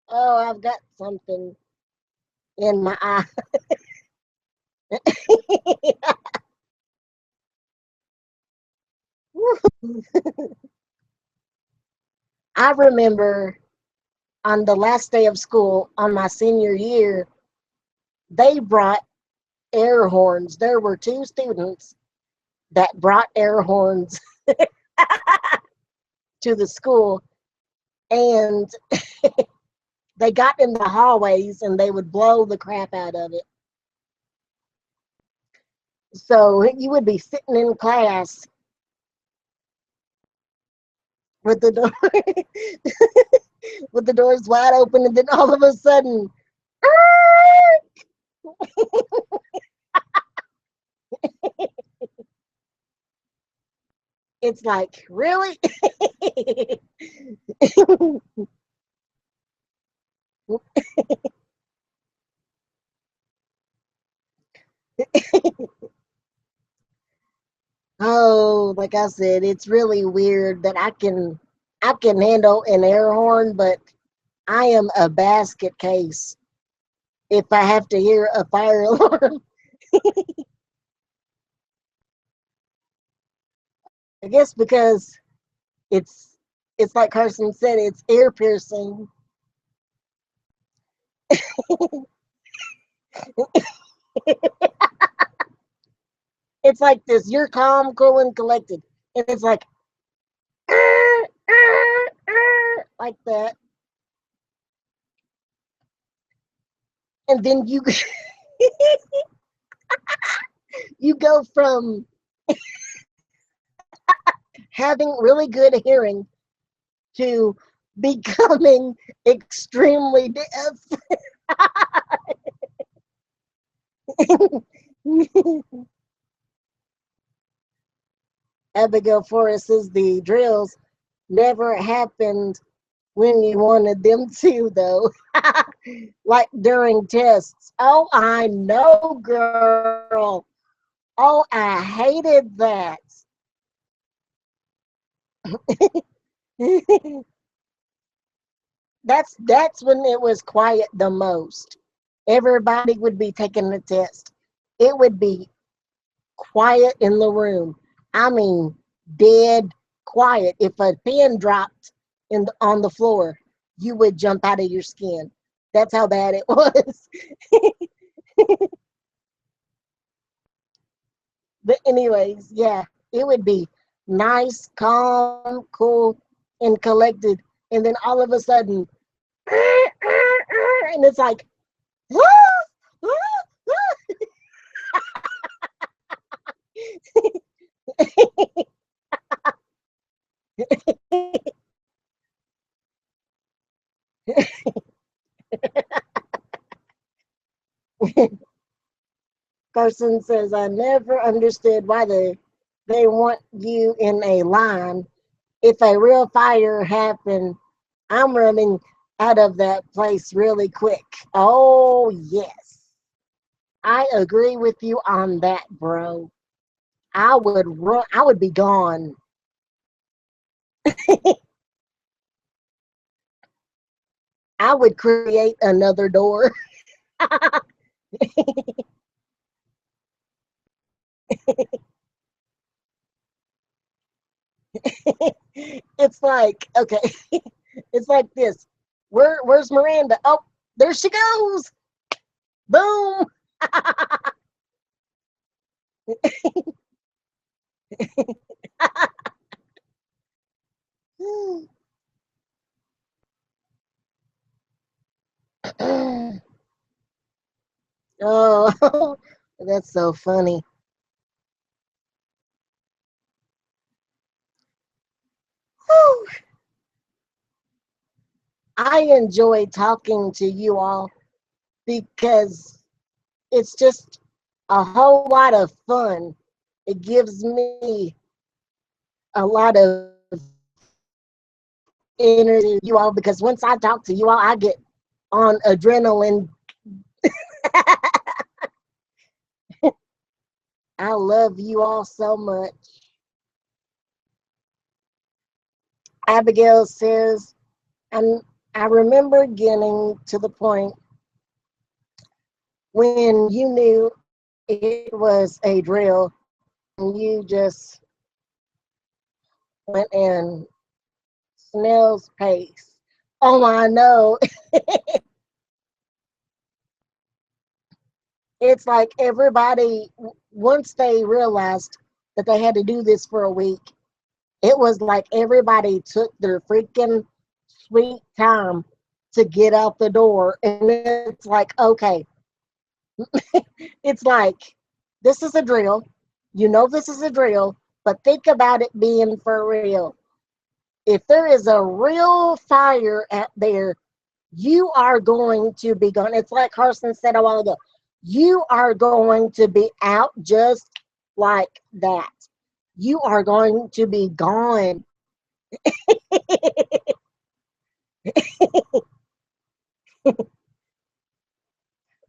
Oh, I've got something in my eye. I remember on the last day of school on my senior year, they brought air horns. There were two students that brought air horns to the school, and they got in the hallways and they would blow the crap out of it. So you would be sitting in class with the door with the doors wide open, and then all of a sudden, it's like, really? Oh, like I said, it's really weird that I can handle an air horn, but I am a basket case if I have to hear a fire alarm. I guess because it's it's like Carson said, it's ear piercing. It's like this. You're calm, cool, and collected, and it's like like that, and then you go from having really good hearing to becoming extremely deaf. Abigail Forrest says the drills never happened when you wanted them to, though. Like during tests. Oh, I know, girl. Oh, I hated that. That's when it was quiet the most. Everybody would be taking the test. It would be quiet in the room. I mean, dead quiet. If a pin dropped on the floor, you would jump out of your skin. That's how bad it was. But anyways, yeah, it would be nice, calm, cool, and collected, and then all of a sudden, and it's like, Carson says, I never understood why they want you in a line. If a real fire happened, I'm running out of that place really quick. Oh, yes. I agree with you on that, bro. I would run, I would be gone. I would create another door. It's like, okay, it's like this. Where's Miranda? Oh, there she goes. Boom. Oh, that's so funny. Whew. I enjoy talking to you all because it's just a whole lot of fun. It gives me a lot of energy you all because once I talk to you all, I get on adrenaline. I love you all so much. Abigail says, and I remember getting to the point when you knew it was a drill and you just went in snail's pace. Oh, I know. It's like everybody, once they realized that they had to do this for a week, it was like everybody took their freaking sweet time to get out the door. And it's like, okay, it's like, this is a drill. You know, this is a drill, but think about it being for real. If there is a real fire out there, you are going to be gone. It's like Carson said a while ago. You are going to be out just like that. You are going to be gone.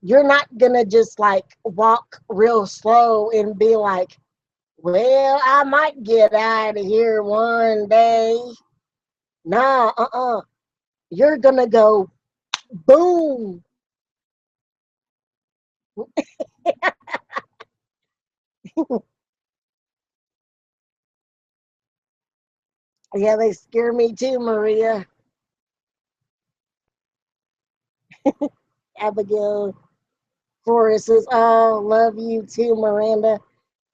You're not going to just like walk real slow and be like, well, I might get out of here one day. Nah, You're going to go boom. Yeah, they scare me too, Maria. Abigail Forrest says, oh, love you too, Miranda.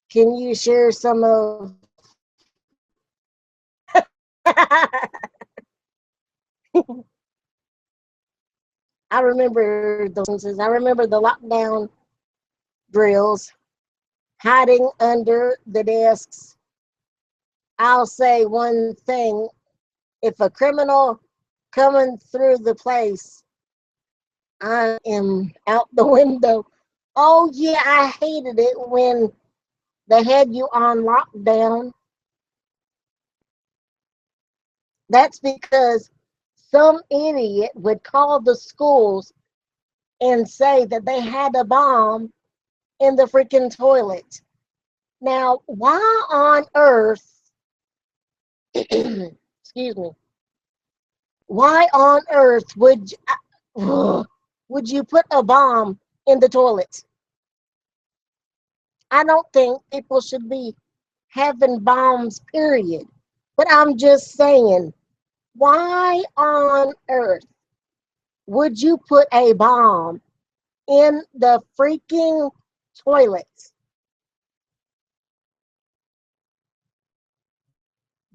Can you share some of I remember those instances. I remember the lockdown drills, hiding under the desks. I'll say one thing. If a criminal coming through the place, I am out the window. Oh yeah, I hated it when they had you on lockdown. That's because some idiot would call the schools and say that they had a bomb in the freaking toilet. Now, why on earth, excuse me, why on earth would you put a bomb in the toilet? I don't think people should be having bombs, period. But I'm just saying, why on earth would you put a bomb in the freaking toilet?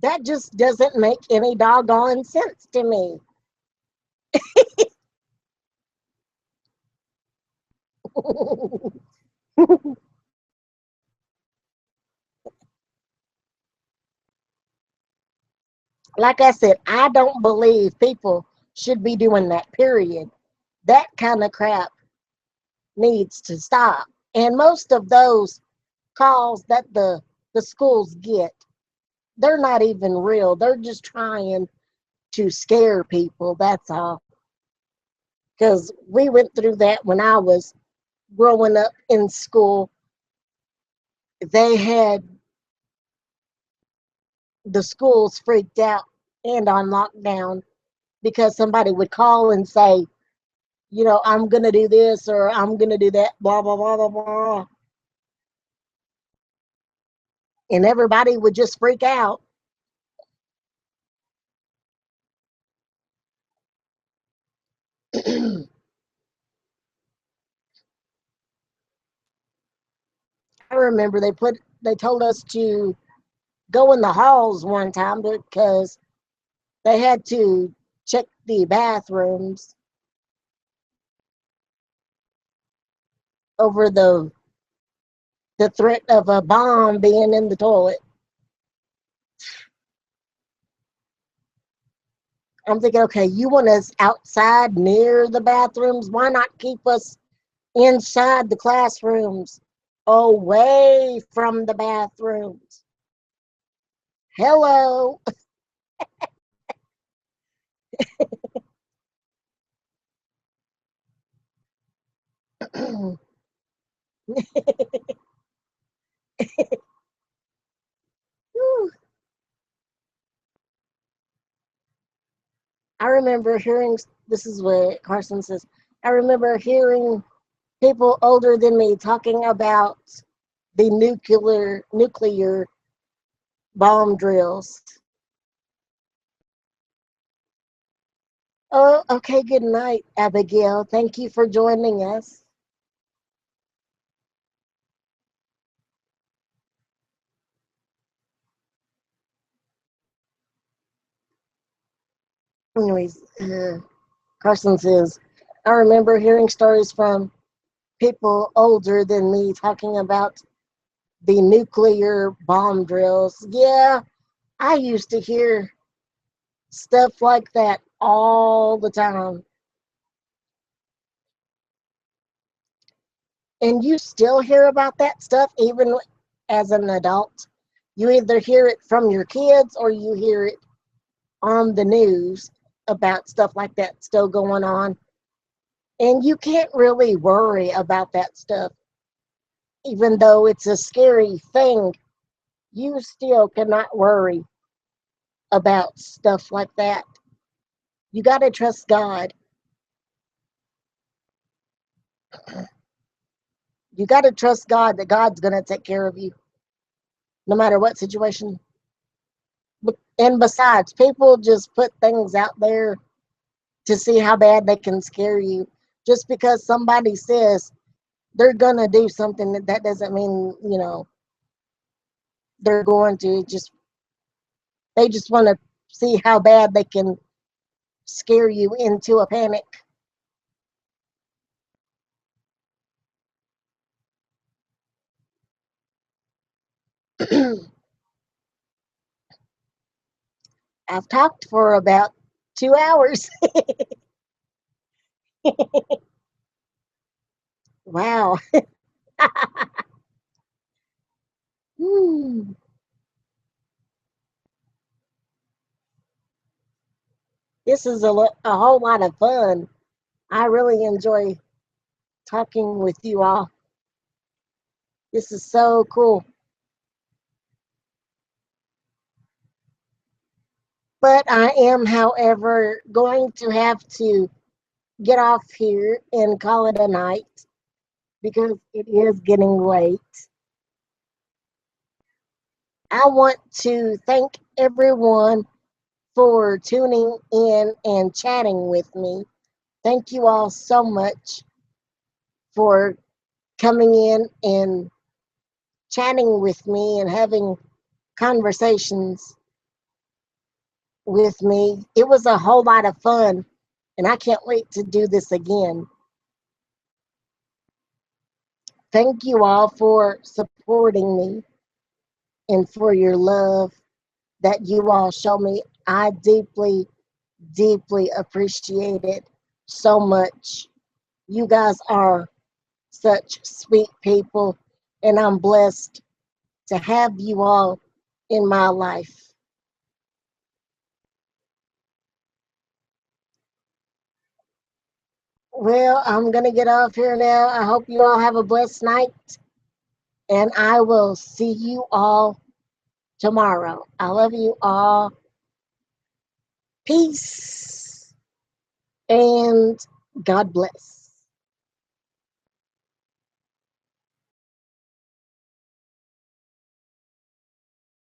That just doesn't make any doggone sense to me. Like I said, I don't believe people should be doing that, period. That kind of crap needs to stop. And most of those calls that the schools get, they're not even real. They're just trying to scare people. That's all. Because we went through that when I was growing up in school. They had the schools freaked out and on lockdown because somebody would call and say, you know, I'm going to do this or I'm going to do that, blah, blah, blah, blah, blah. And everybody would just freak out. I remember they told us to go in the halls one time because they had to check the bathrooms over the threat of a bomb being in the toilet. I'm thinking, okay, you want us outside near the bathrooms? Why not keep us inside the classrooms? away from the bathrooms. Hello. I remember hearing, this is what Carson says, I remember hearing people older than me talking about the nuclear bomb drills. Oh, okay, good night, Abigail. Thank you for joining us. Anyways, Carson says, I remember hearing stories from people older than me talking about the nuclear bomb drills. Yeah, I used to hear stuff like that all the time. And you still hear about that stuff even as an adult. You either hear it from your kids or you hear it on the news about stuff like that still going on. And you can't really worry about that stuff, even though it's a scary thing. You still cannot worry about stuff like that. You got to trust God. You got to trust God that God's going to take care of you no matter what situation. And besides, people just put things out there to see how bad they can scare you. Just because somebody says they're going to do something, that doesn't mean, they're going to. They just want to see how bad they can scare you into a panic. I've talked for about 2 hours. Wow. Hmm. This is a whole lot of fun. I really enjoy talking with you all. This is so cool. But I am, however, going to have to get off here and call it a night because it is getting late. I want to thank everyone for tuning in and chatting with me. Thank you all so much for coming in and chatting with me and having conversations with me. It was a whole lot of fun, and I can't wait to do this again. Thank you all for supporting me and for your love that you all show me. I deeply, deeply appreciate it so much. You guys are such sweet people, and I'm blessed to have you all in my life. Well, I'm going to get off here now. I hope you all have a blessed night, and I will see you all tomorrow. I love you all. Peace and God bless.